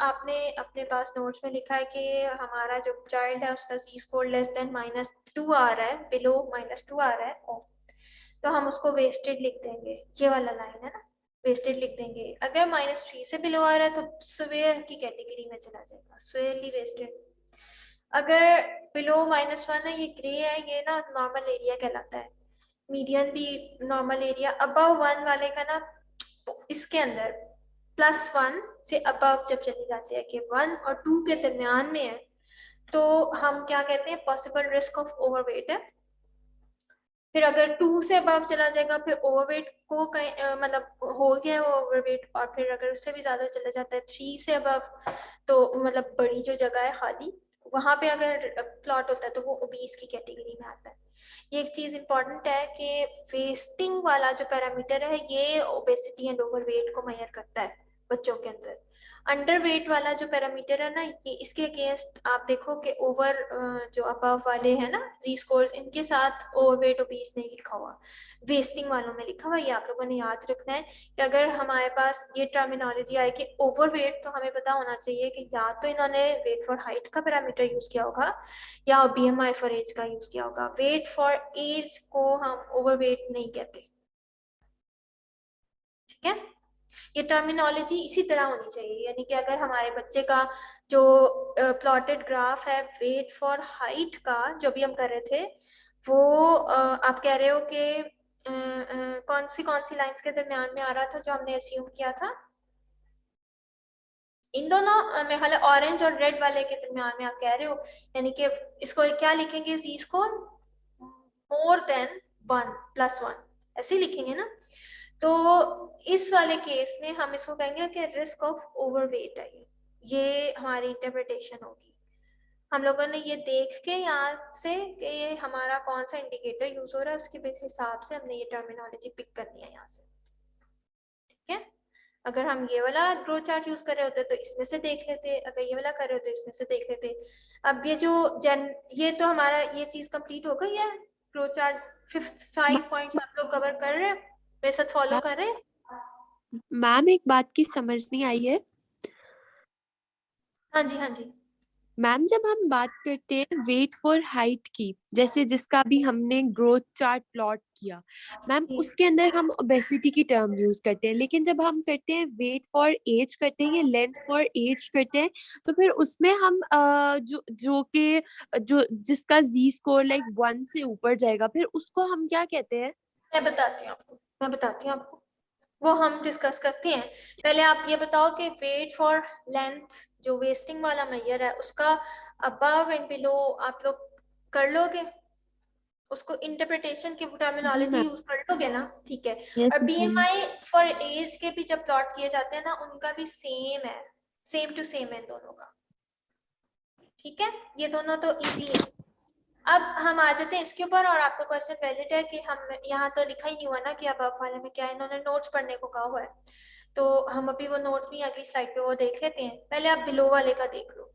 आपने अपने पास नोट्स में लिखा है कि हमारा जो चाइल्ड है उसका जी स्कोर लेस देन -2 आ रहा है, बिलो -2 आ रहा है, तो हम उसको वेस्टेड लिख देंगे, ये वाला लाइन है ना, वेस्टेड लिख देंगे। अगर -3 से बिलो आ रहा है तो स्वेयर की कैटेगरी में चला जाएगा, स्वेयरली वेस्टेड। अगर बिलो -1 है, ये ग्रे है, ये ना नॉर्मल एरिया कहलाता है, मीडियन भी नॉर्मल एरिया। अबव 1 वाले का ना इसके अंदर +1 से अबव जब चली जाती है कि 1 और 2 के दरमियान में है, तो हम क्या कहते हैं, पॉसिबल रिस्क ऑफ ओवरवेट है। फिर अगर 2 से अबव चला जाएगा फिर ओवरवेट को मतलब हो गया है वो ओवरवेट, और फिर अगर उससे भी ज्यादा चला जाता है 3 से अबव, तो मतलब बड़ी जो जगह है खाली वहां पे अगर प्लॉट होता है तो वो ओबीस की कैटेगरी में आता है। ये एक चीज इंपॉर्टेंट है कि वेस्टिंग वाला जो पैरामीटर है ये ओबेसिटी एंड ओवरवेट को मेजर करता है बच्चों के अंदर। अंडरवेट वाला जो पैरामीटर है ना, ये इसके अगेंस्ट आप देखो कि ओवर जो अबव वाले हैं ना जी स्कोर, इनके साथ ओवरवेट ओबीस नहीं लिखा हुआ, वेस्टिंग वालों में लिखा हुआ। ये आप लोगों ने याद रखना है कि अगर हमारे पास ये टर्मिनोलॉजी आए कि ओवरवेट, तो हमें पता होना चाहिए कि या तो इन्होंने वेट फॉर हाइट का पैरामीटर यूज किया होगा या बीएमआई फॉर एज का यूज किया होगा। वेट फॉर एज को हम ओवरवेट नहीं कहते, ठीक है। ये टर्मिनोलॉजी इसी तरह होनी चाहिए, यानी कि अगर हमारे बच्चे का जो प्लॉटेड ग्राफ है वेट फॉर हाइट का जो भी हम कर रहे थे, वो आप कह रहे हो कि कौन सी लाइंस के दरमियान में आ रहा था जो हमने अस्यूम किया था, इन दोनों में हाल ऑरेंज और रेड वाले के दरमियान में आप कह रहे हो, यानी कि इसको क्या लिखेंगे, जी इसको मोर देन 1 +1 ऐसे ही लिखेंगे ना। तो इस वाले केस में हम इसको कहेंगे कि रिस्क ऑफ ओवरवेट है, ये हमारी इंटरप्रिटेशन होगी। हम लोगों ने ये देख के यहाँ से कि ये हमारा कौन सा इंडिकेटर यूज हो रहा है उसके हिसाब से हमने ये टर्मिनोलॉजी पिक करनी है यहाँ से, ठीक है। अगर हम ये वाला ग्रो चार्ट यूज कर रहे होते तो इसमें से देख लेते, अगर ये वाला कर रहे होते इसमें से देख लेते। अब ये जो ये तो हमारा ये चीज कंप्लीट हो गई है, ग्रो चार्ट 5 पॉइंट आप लोग कवर कर रहे हैं, मेरे साथ फॉलो कर रहे हैं। मैम एक बात की समझ नहीं आई है। हाँ जी, हाँ जी मैम, जब हम बात करते हैं वेट फॉर हाइट की, जैसे जिसका भी हमने ग्रोथ चार्ट प्लॉट किया मैम, उसके अंदर हम ओबेसिटी की टर्म यूज करते हैं, लेकिन जब हम करते हैं वेट फॉर एज करते हैं या लेंथ फॉर एज करते हैं, तो फिर उसमें हम जो जिसका जी स्कोर लाइक 1 से ऊपर जाएगा, फिर उसको हम क्या कहते हैं? मैं बताती हूँ आपको, वो हम डिस्कस करते हैं। पहले आप ये बताओ कि वेट फॉर लेंथ जो वेस्टिंग वाला मेजर है उसका अबव एंड बिलो आप लोग कर लोगे? उसको इंटरप्रिटेशन की टर्मिनोलॉजी मैम। यूज कर लोगे ना? ठीक है। यस और मैम। BMI फॉर एज के भी जब प्लॉट किए जाते हैं ना, उनका भी सेम है, सेम टू सेम है दोनों का। ठीक है, ये दोनों तो इजी है। अब हम आ जाते हैं इसके ऊपर, और आपका क्वेश्चन वैलिड है कि हम यहाँ तो लिखा ही नहीं हुआ ना कि अब वाले में क्या है, इन्होंने नोट्स पढ़ने को कहा हुआ है, तो हम अभी वो नोट भी अगली स्लाइड पे वो देख लेते हैं। पहले आप बिलो वाले का देख लो।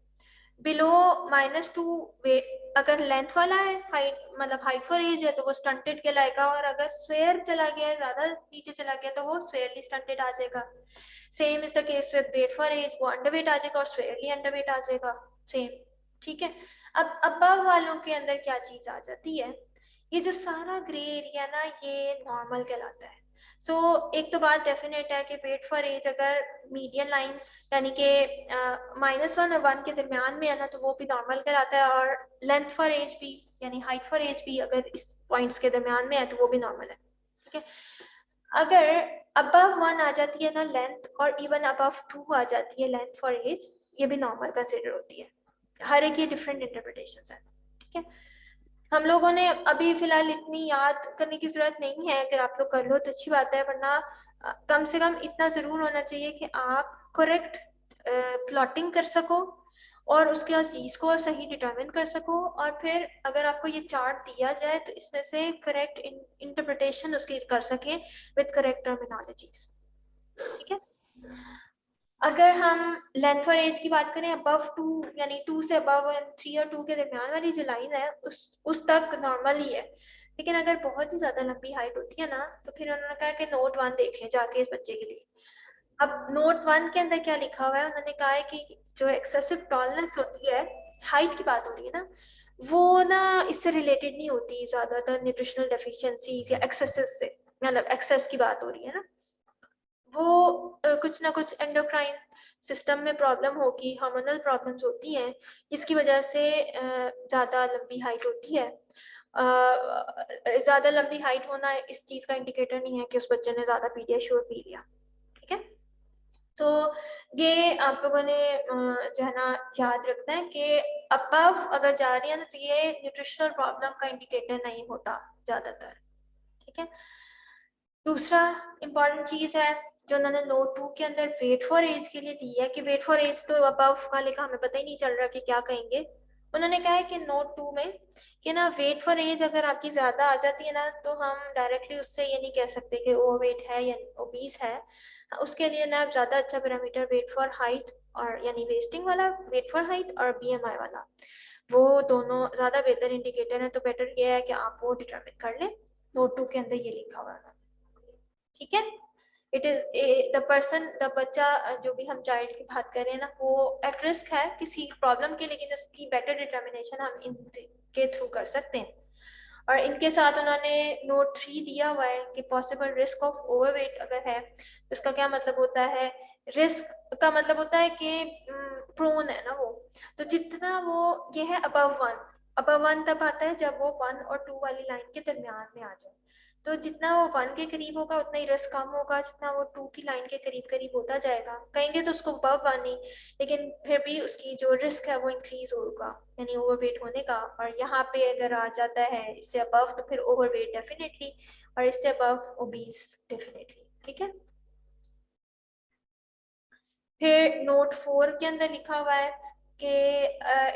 बिलो -2 अगर लेंथ वाला है, हाइट मतलब हाइट फॉर एज है, तो वो स्टंटेड कहलाएगा, और अगर स्वेयर चला गया है, ज्यादा नीचे चला गया, तो वो स्वेयरली स्टंटेड आ जाएगा। Same is the case with weight for age, वो अंडरवेट आ जाएगा और स्वेयरली अंडरवेट आ जाएगा, सेम। ठीक है। अब अबव वालों के अंदर क्या चीज आ जाती है, ये जो सारा ग्रे एरिया ना, ये नॉर्मल कहलाता है। सो एक तो बात डेफिनेट है कि वेट फॉर एज अगर मीडियन लाइन यानी कि -1 और 1 के दरमियान में है ना, तो वो भी नॉर्मल कहलाता है, और लेंथ फॉर एज भी यानी हाइट फॉर एज भी अगर इस पॉइंट्स के दरमियान में है तो वो भी नॉर्मल है। ठीक है। अगर अबव 1 आ जाती है ना लेंथ, और इवन अबव 2 आ जाती है लेंथ फॉर एज, ये भी नॉर्मल कंसिडर होती है। हर एक की डिफरेंट इंटरप्रिटेशंस है। ठीक है। हम लोगों ने अभी फिलहाल इतनी याद करने की जरूरत नहीं है, अगर आप लोग कर लो तो अच्छी बात है, वरना कम से कम इतना जरूर होना चाहिए कि आप करेक्ट प्लॉटिंग कर सको और उसके बाद चीज को सही डिटरमिन कर सको, और फिर अगर आपको ये चार्ट दिया जाए तो इसमें से करेक्ट इंटरप्रिटेशन उसकी कर सकें विद करेक्ट टर्मिनोलॉजीज। ठीक है। अगर हम लेंथ फॉर एज की बात करें, अबव 2 यानी 2 से अबव 3 और 2 के दरमियान वाली जो लाइन है उस तक नॉर्मल ही है। लेकिन अगर बहुत ही ज्यादा लंबी हाइट होती है ना, तो फिर उन्होंने कहा कि नोट 1 देख लें जाके इस बच्चे के लिए। अब नोट 1 के अंदर क्या लिखा हुआ है, उन्होंने कहा है कि जो एक्सेसिव टॉलरेंस होती है, हाइट की बात हो रही है ना, वो ना इससे रिलेटेड नहीं होती ज्यादातर न्यूट्रिशनल डेफिशिएंसीज या एक्सेसेस से, मतलब एक्सेस की बात हो रही है ना, वो कुछ ना कुछ एंडोक्राइन सिस्टम में प्रॉब्लम होगी, हार्मोनल प्रॉब्लम्स होती हैं, जिसकी वजह से ज़्यादा लंबी हाइट होती है। ज़्यादा लंबी हाइट होना इस चीज़ का इंडिकेटर नहीं है कि उस बच्चे ने ज़्यादा पीडियाश्योर पी लिया। ठीक है। तो ये आप लोगों ने जो है ना याद रखना है कि अबव अगर जा रही है ना, तो ये न्यूट्रिशनल प्रॉब्लम का इंडिकेटर नहीं होता ज़्यादातर। ठीक है। दूसरा इम्पॉर्टेंट चीज़ है जो उन्होंने नोट 2 के अंदर वेट फॉर एज के लिए दी है, कि वेट फॉर एज तो अबव वाले का हमें पता ही नहीं चल रहा कि क्या कहेंगे। उन्होंने कहा है कि नोट 2 में कि ना वेट फॉर एज अगर आपकी ज़्यादा आ जाती है ना, तो हम डायरेक्टली उससे ये नहीं कह सकते कि ओवरवेट है या ओबीस है। उसके लिए ना ज़्यादा अच्छा पैरामीटर वेट फॉर हाइट और यानी वेस्टिंग वाला वेट फॉर हाइट और BMI वाला, वो दोनों ज़्यादा बेहतर इंडिकेटर है। तो बेटर ये है कि आप वो डिटरमिन कर लें। नोट 2 के अंदर ये लिखा हुआ है। ठीक है। It is the person, the बच्चा जो भी हम चाइल्ड की बात कर रहे हैं ना, वो एट रिस्क है किसी प्रॉब्लम के, लेकिन उसकी बेटर डिटर्मिनेशन हम इनके थ्रू कर सकते हैं। और इनके साथ उन्होंने नोट 3 दिया हुआ है कि पॉसिबल रिस्क ऑफ ओवरवेट अगर है, तो इसका क्या मतलब होता है, रिस्क का मतलब होता है कि प्रोन है ना वो, तो जितना वो ये है अबव 1 तब आता है जब वो 1 और 2 वाली लाइन के दरमियान में आ जाए। तो जितना वो 1 के करीब होगा उतना ही रिस्क कम होगा, जितना वो 2 की लाइन के करीब करीब होता जाएगा, कहेंगे तो उसको अबव 1 नहीं, लेकिन फिर भी उसकी जो रिस्क है वो इंक्रीज होगा यानी ओवरवेट होने का। और यहाँ पे अगर आ जाता है इससे अबव, तो फिर ओवरवेट डेफिनेटली, और इससे अबव ओबीस डेफिनेटली। ठीक है। फिर नोट 4 के अंदर लिखा हुआ है कि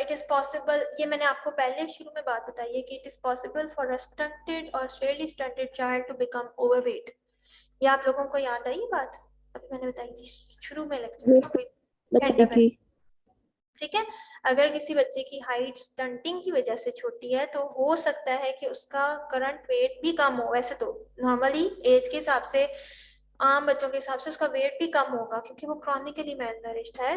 इट इज पॉसिबल, ये मैंने आपको पहले शुरू में बात बताई है कि it is possible for a stunted और severely stunted child to become overweight। ये आप लोगों को याद आई बात, अभी मैंने बताई थी शुरू में लेक्चर में, कोई घंटे पहले। ठीक है। अगर किसी बच्चे की हाइट स्टंटिंग की वजह से छोटी है, तो हो सकता है कि उसका करंट वेट भी कम हो। वैसे तो नॉर्मली एज के हिसाब से, आम बच्चों के हिसाब से उसका वेट भी कम होगा क्योंकि वो क्रॉनिकली मेलनरिश्ड है,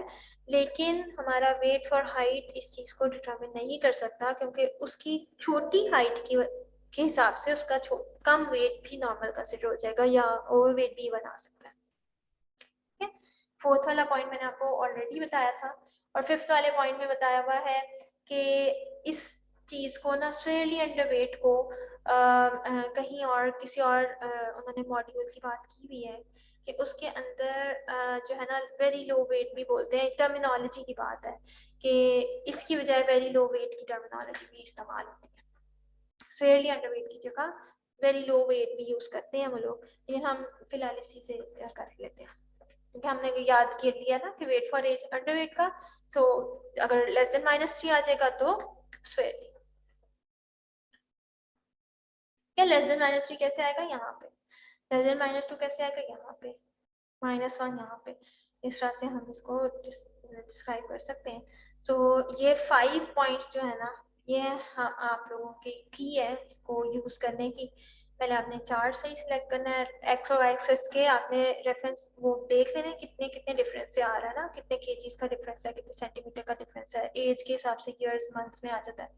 लेकिन हमारा वेट फॉर हाइट इस चीज को डिटरमिन नहीं कर सकता, क्योंकि उसकी छोटी हाइट के हिसाब से उसका कम वेट भी नॉर्मल कंसिडर हो जाएगा या ओवरवेट भी बना सकता है। ठीक है। फोर्थ वाला पॉइंट मैंने आपको ऑलरेडी बताया था, और फिफ्थ वाले पॉइंट में बताया हुआ है कि इस चीज को ना स्वेयरली अंडरवेट को कहीं और किसी और उन्होंने मॉड्यूल की बात की हुई है कि उसके अंदर जो है ना वेरी लो वेट भी बोलते हैं। टर्मिनोलॉजी की बात है कि इसकी बजाय वेरी लो वेट की टर्मिनोलॉजी भी इस्तेमाल होती है। स्वेयरली अंडरवेट की जगह वेरी लो वेट भी यूज करते हैं वो लोग, लेकिन हम फिलहाल इसी से कर लेते हैं क्योंकि हमने याद कर लिया ना कि वेट फॉर एज अंडरवेट का, सो अगर लेस देन -3 आ जाएगा तो स्वेयरली, या लेस देन -3 कैसे आएगा यहाँ पे, लेस देन -2 कैसे आएगा यहाँ पे, -1 यहाँ पे, इस तरह से हम इसको डिस्क्राइब कर सकते हैं। तो ये 5 पॉइंट्स जो है ना, ये आप लोगों की की है इसको यूज करने की। पहले आपने चार्ट सही सिलेक्ट करना है, एक्स और वाई एक्सिस के आपने रेफरेंस वो देख लेना कितने कितने डिफरेंस से आ रहा है ना, कितने केजीज का डिफरेंस है, कितने सेंटीमीटर का डिफरेंस है, एज के हिसाब से ईयर्स मंथ्स में आ जाता है।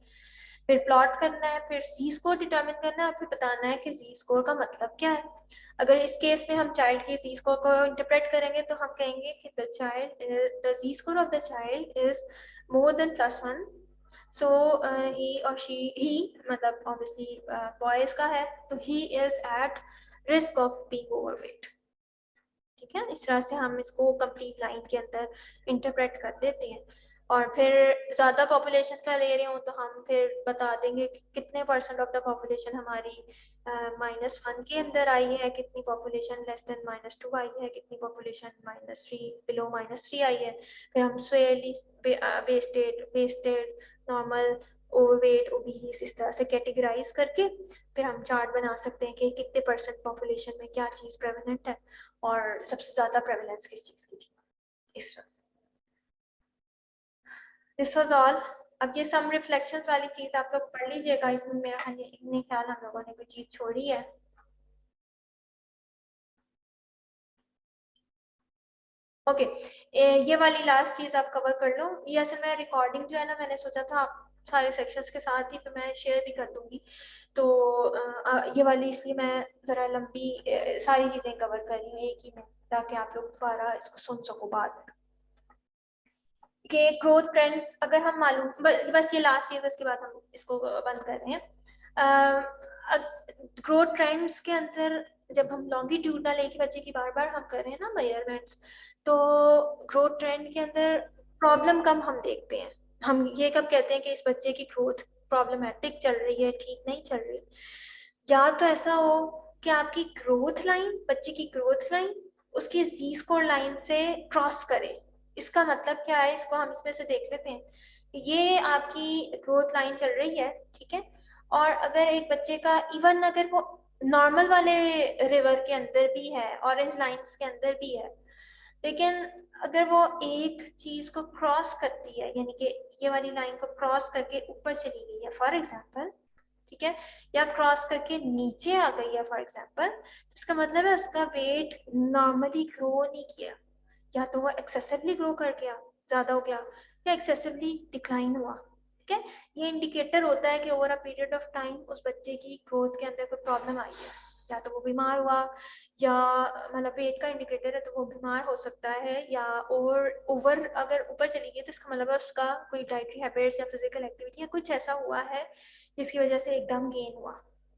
फिर प्लॉट करना है, फिर जी स्कोर डिटरमिन करना है, फिर बताना है कि जी स्कोर का मतलब क्या है। अगर इस केस में हम चाइल्ड के जी स्कोर को इंटरप्रेट करेंगे तो हम कहेंगे कि the z score of the child is more than +1, so he और ही मतलब ऑब्वियसली बॉयज का है, तो he is at risk of being overweight. ठीक है, इस तरह से हम इसको कंप्लीट लाइन के अंदर इंटरप्रेट कर देते हैं। और फिर ज़्यादा पॉपुलेशन का ले रहे हो तो हम फिर बता देंगे कि कितने % ऑफ द पॉपुलेशन हमारी -1 के अंदर आई है, कितनी पॉपुलेशन लेस देन -2 आई है, कितनी पॉपुलेशन -3 बिलो -3 आई है। फिर हम स्वेयरली, वेस्टेड, नॉर्मल, ओवरवेट, ओबीस, इस तरह से कैटेगराइज करके फिर हम चार्ट बना सकते हैं कि कितने % पॉपुलेशन में क्या चीज़ प्रेवलेंट है और सबसे ज़्यादा प्रेवलेंस किस चीज़ की थी, इस तरह से। This was all. अब ये सम रिफ्लेक्शन वाली चीज़ आप लोग पढ़ लीजिएगा, इसमें मेरा ख्याल हम लोगों ने कोई चीज़ छोड़ी है। ओके, ये वाली लास्ट चीज़ आप कवर कर लो। ये असल में रिकॉर्डिंग जो है ना, मैंने सोचा था आप सारे सेक्शंस के साथ ही फिर मैं शेयर भी कर दूंगी, तो ये वाली इसलिए मैं ज़रा लंबी सारी चीज़ें कवर कर रही हूँ एक ही में, ताकि आप लोग दोबारा इसको सुन सको बाद में। के ग्रोथ ट्रेंड्स अगर हम मालूम, बस ये लास्ट चीज़, इसके बाद हम इसको बंद कर रहे हैं। ग्रोथ ट्रेंड्स के अंदर जब हम लॉन्गिट्यूडनल एक ही बच्चे की बार बार हम कर रहे हैं ना मेजरमेंट्स, तो ग्रोथ ट्रेंड के अंदर प्रॉब्लम कम हम देखते हैं। हम ये कब कहते हैं कि इस बच्चे की ग्रोथ प्रॉब्लमेटिक चल रही है, ठीक नहीं चल रही, या तो ऐसा हो कि आपकी ग्रोथ लाइन, बच्चे की ग्रोथ लाइन उसकी जी स्कोर लाइन से क्रॉस करे। इसका मतलब क्या है, इसको हम इसमें से देख लेते हैं। ये आपकी ग्रोथ लाइन चल रही है, ठीक है, और अगर एक बच्चे का इवन अगर वो नॉर्मल वाले रिवर के अंदर भी है, ऑरेंज लाइंस के अंदर भी है, लेकिन अगर वो एक चीज को क्रॉस करती है, यानी कि ये वाली लाइन को क्रॉस करके ऊपर चली गई है फॉर एग्जांपल, ठीक है, या क्रॉस करके नीचे आ गई है फॉर एग्जांपल, तो इसका मतलब है उसका वेट नॉर्मली ग्रो नहीं किया, या तो वो एक्सेसिवली ग्रो कर गया, ज्यादा हो गया, या एक्सेसिवली डिक्लाइन हुआ। ठीक है, ये इंडिकेटर होता है कि over a period of time उस बच्चे की ग्रोथ के अंदर कोई प्रॉब्लम आई है, या तो वो बीमार हुआ, या मतलब वेट का इंडिकेटर है तो वो बीमार हो सकता है, या ओवर अगर ऊपर चली गई तो इसका मतलब है उसका कोई डाइटरी हैबिट्स या फिजिकल एक्टिविटी या कुछ ऐसा हुआ है जिसकी वजह से एकदम गेन हुआ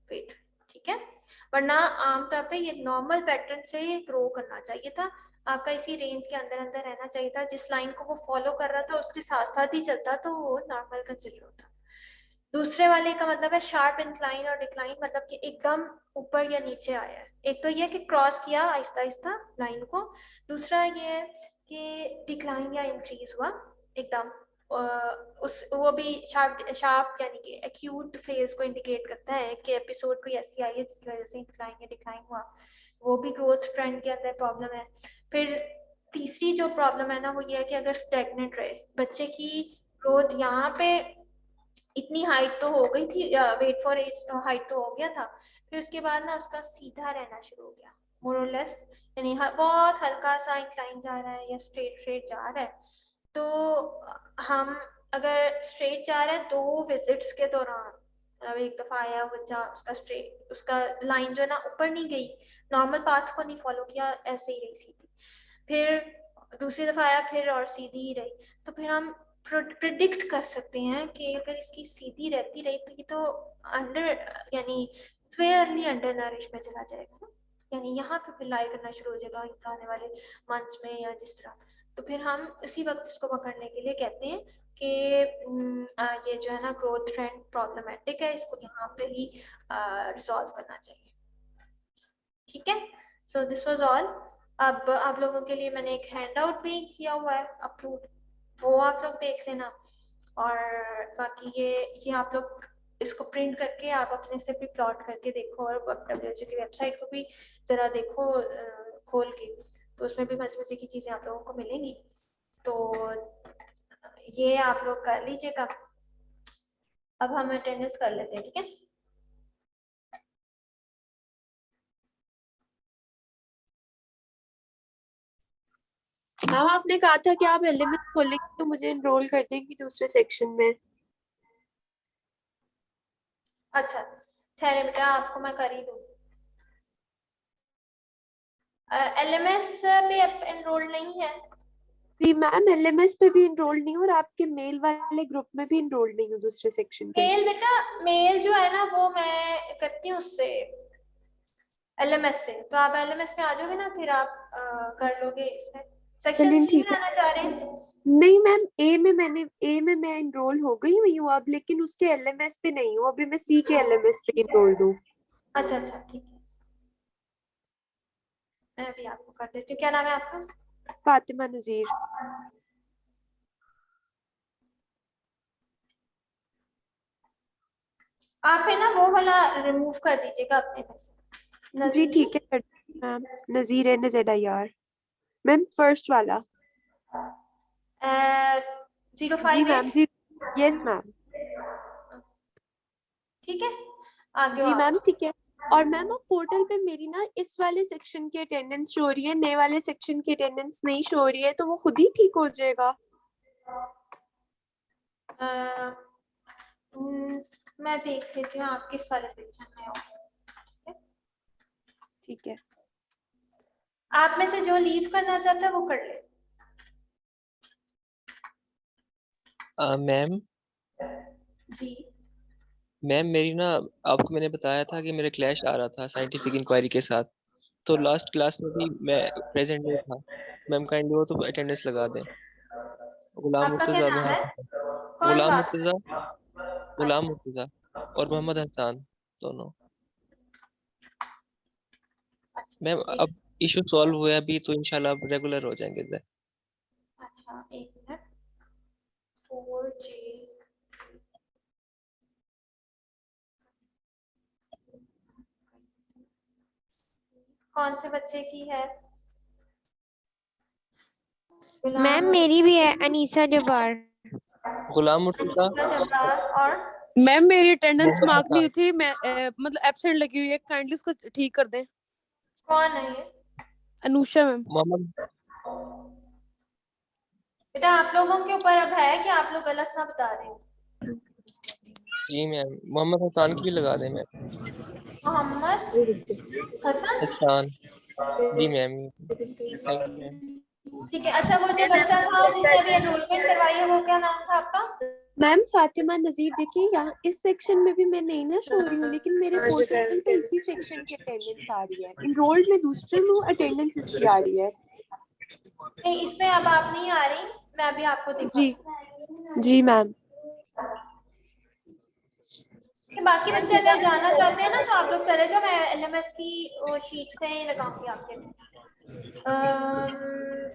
वेट। ठीक है, वरना आमतौर पे ये नॉर्मल पैटर्न से ग्रो करना चाहिए था, आपका इसी रेंज के अंदर अंदर रहना चाहिए था, जिस लाइन को वो फॉलो कर रहा था उसके साथ साथ ही चलता तो वो नॉर्मल कंसिडर होता। दूसरे वाले का मतलब है शार्प इंक्लाइन और डिक्लाइन, मतलब कि एकदम ऊपर या नीचे आया है। एक तो ये कि क्रॉस किया आहिस्ता आहिस्ता लाइन को, दूसरा ये है कि डिक्लाइन या इंक्रीज हुआ एकदम, उस वो भी शार्प यानी कि एक्यूट फेज को इंडिकेट करता है कि एपिसोड कोई ऐसी आई है जिसकी वजह से इंक्लाइन या डिक्लाइन हुआ, वो भी ग्रोथ ट्रेंड के अंदर प्रॉब्लम है। फिर तीसरी जो प्रॉब्लम है ना वो ये है कि अगर स्टेगनेंट रहे बच्चे की ग्रोथ, यहाँ पे इतनी हाइट तो हो गई थी, वेट फॉर एज हाइट तो हो गया था, फिर उसके बाद ना उसका सीधा रहना शुरू हो गया मोर और लेस, यानी बहुत हल्का सा इंक्लाइन जा रहा है या स्ट्रेट जा रहा है। तो हम अगर स्ट्रेट जा रहा है 2 विजिट्स के दौरान, मतलब एक दफा आया बच्चा, उसका स्ट्रेट, उसका लाइन जो है ना ऊपर नहीं गई, नॉर्मल पाथ को नहीं फॉलो किया, ऐसे ही रही सीधी, फिर दूसरी दफा आया फिर और सीधी ही रही, तो फिर हम प्रिडिक्ट कर सकते हैं कि अगर इसकी सीधी रहती रही तो ये तो अंडर यानी फेयरली अंडर नरिश में चला जाएगा ना, यानी यहाँ पे फिर लाई करना शुरू हो जाएगा आने वाले मंथ्स में या जिस तरह, तो फिर हम उसी वक्त इसको पकड़ने के लिए कहते हैं कि ये जो है ना ग्रोथ ट्रेंड प्रॉब्लमेटिक है, इसको यहाँ पे ही रिजॉल्व करना चाहिए। ठीक है, सो दिस वाज ऑल। अब आप लोगों के लिए मैंने एक हैंड आउट भी किया हुआ है अपलोड, वो आप लोग देख लेना। और बाकी ये आप लोग इसको प्रिंट करके आप अपने से भी प्लॉट करके देखो, और WHO की वेबसाइट को भी जरा देखो खोल के, तो उसमें भी मजे मजे की चीजें आप लोगों को मिलेंगी। तो ये आप लोग कर लीजिएगा। अब हम अटेंडेंस कर लेते हैं, ठीक है। मैम आपने कहा था कि आप LMS खोलेंगे तो मुझे एनरोल कर देंगी दूसरे सेक्शन में। अच्छा ठहरे बेटा, आपको मैं कर ही दूँ। LMS पे एनरोल नहीं है? जी मैम, LMS पे भी एनरोल नहीं हूँ और आपके मेल वाले ग्रुप में भी एनरोल नहीं हूँ दूसरे सेक्शन के। मेल बेटा, मेल जो है ना वो मैं करती हूँ उससे LMS से, तो आप LMS में आ जाओगे ना, फिर आप कर लोगे इसमें। सेक्शन चलिए सी ठीक में है। आना चाह रहे हैं? नहीं मैम, A में मैं एनरोल हो गई हुई हूँ अब, लेकिन उसके LMS पे नहीं हूँ अभी। मैं C के LMS पे एनरोल्ड हूँ। अच्छा अच्छा ठीक है, मैं भी आपको कर देती हूँ। क्या नाम है आपका? फातिमा नजीर। आप है ना वो वाला रिमूव कर दीजिएगा अपने में से। जी नज़ीर? ठीक है ma'am. Nazir NZIR ma'am, first वाला। 058? जी मैम जी। Yes ma'am. ठीक है, आगे जी आप। मैम ठीक है। और मैम आप पोर्टल पे मेरी ना इस वाले सेक्शन की अटेंडेंस शो हो रही है, नए वाले सेक्शन की अटेंडेंस नहीं शो हो रही है, तो वो खुद ही ठीक हो जाएगा? मैं देख लेती हूँ आप किस वाले सेक्शन में हो। ठीक है। आप में से जो लीव करना चाहता है वो कर ले। मैम जी मैम मेरी ना, आपको मैंने बताया था कि मेरा क्लैश आ रहा था साइंटिफिक इंक्वायरी के साथ, तो लास्ट क्लास में भी मैं प्रेजेंट नहीं था। मैम काइंडली वो तो अटेंडेंस लगा दें। गुलाम आपका क्या मुर्तजा नाम है? कौन गुलाम बात? मुर्तजा गुलाम अच्छा मुर्तजा और मोहम्मद हसन दोनों। मैम अच्छा अब इशू सॉल्व हुआ है अभी, तो इंशाल्लाह अब रेगुलर हो जाएंगे इधर। अच्छा एक मिनट। 4G कौन से बच्चे की है? मैम मेरी भी है, अनीसा जब्बार। गुलाम मुर्तजा जब्बार और मैम मेरी अटेंडेंस मोहम्मद मार्क नहीं हसन। हुई थी, मैं मतलब एब्सेंट लगी हुई है, काइंडली उसको ठीक कर दें। कौन है ये? अनुषा मैम। मोहम्मद बेटा आप लोगों के ऊपर अब है कि आप लोग गलत ना बता रहे हो। जी मैम, मोहम्मद हसन की भी लगा दें ma'am. Mohammad Hasan? Hasan ji ma'am. Thank you ma'am. ठीक है। अच्छा वो जो बच्चा था जिसने अभी एनरोलमेंट करवाई है वो क्या नाम था आपका? मैम फातिमा नजीर। देखिए यहाँ इस सेक्शन में भी मैं नहीं ना शो रही हूँ, लेकिन मेरे पोर्टल पे इसी सेक्शन की अटेंडेंस आ रही है। इनरोल्ड में दूसरे में हूँ, अटेंडेंस इसकी आ रही है। नहीं इसमें अब आप नहीं आ रही, मैं अभी आपको जी दिखाती जी मैम। हूँ। बाकी बच्चे अगर जाना चाहते हैं ना तो आप लोग चले जाओ, मैं LMS की वो शीट से ही लगाऊंगी आपके।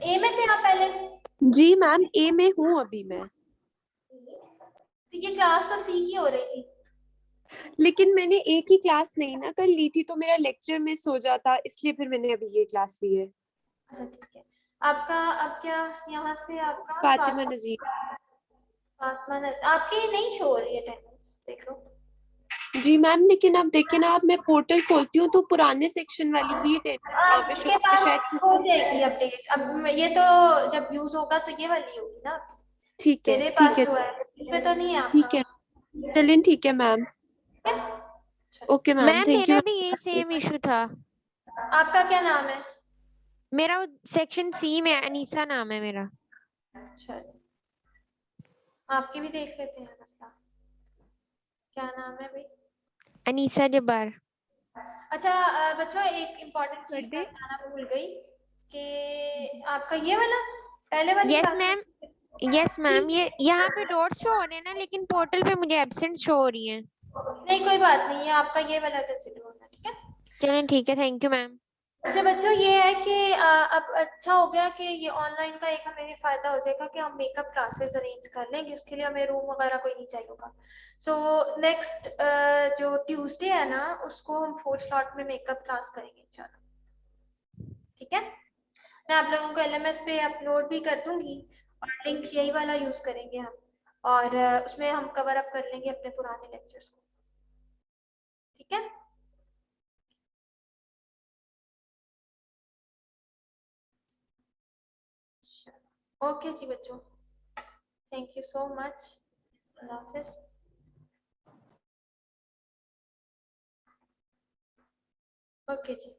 ए में थे आप पहले? जी मैम, A में हूँ अभी मैं। तो ये क्लास तो C की हो रही थी। लेकिन मैंने एक ही क्लास नहीं ना कर ली थी, तो मेरा लेक्चर मिस हो जाता, इसलिए फिर मैंने अभी ये क्लास ली है। अच्छा ठीक है। आपका अब क्या यहाँ से आपका फातिमा नजीर। आपकी नहीं शो हो रही है अटेंडेंस, देख लो। जी मैम, लेकिन अब देखिए ना, अब मैं पोर्टल खोलती हूँ तो पुराने सेक्शन वाली ही अटेंडेंस वहाँ पे शो आपके पास शायद। हो जाएगी अपडेट। अब ये तो जब यूज होगा तो ये वाली होगी ना। ठीक है मेरे ठीक पास है जो है इसमें तो नहीं है ठीक है। आपका। चलिए ठीक है ma'am. Okay ma'am, ma'am thank you. मेरा भी ये सेम इशू था। आपका क्या नाम है? मेरा सेक्शन C में अनीसा नाम है मेरा। अच्छा आपकी भी देख लेते हैं मसला। क्या नाम है भाई? अनीसा जब्बार। अच्छा बच्चों एक इम्पोर्टेंट चीज मैं बताना भूल गई कि आपका ये वाला पहले वाली yes class ma'am, yes ma'am, ये यहाँ पे डॉट शो हो रहे हैं ना, लेकिन पोर्टल पे मुझे एब्सेंट शो हो रही है। नहीं कोई बात नहीं, ये आपका ये वाला कंसिडर होना, ठीक है। चलें ठीक है, थैंक यू मैम। अच्छा बच्चों, ये है कि अब अच्छा हो गया कि ये ऑनलाइन का एक हमें फायदा हो जाएगा कि हम मेकअप क्लासेस अरेंज कर लेंगे, उसके लिए हमें रूम वगैरह कोई नहीं चाहिए होगा। सो नेक्स्ट जो ट्यूसडे है ना, उसको हम 4th स्लॉट में मेकअप क्लास करेंगे इंशाल्लाह, ठीक है। मैं आप लोगों को LMS पे अपलोड भी कर दूंगी और लिंक यही वाला यूज करेंगे हम, और उसमें हम कवर अप कर लेंगे अपने पुराने लेक्चर्स को, ठीक है। ओके जी बच्चों, थैंक यू सो मच, अल्लाह हाफिज। ओके जी।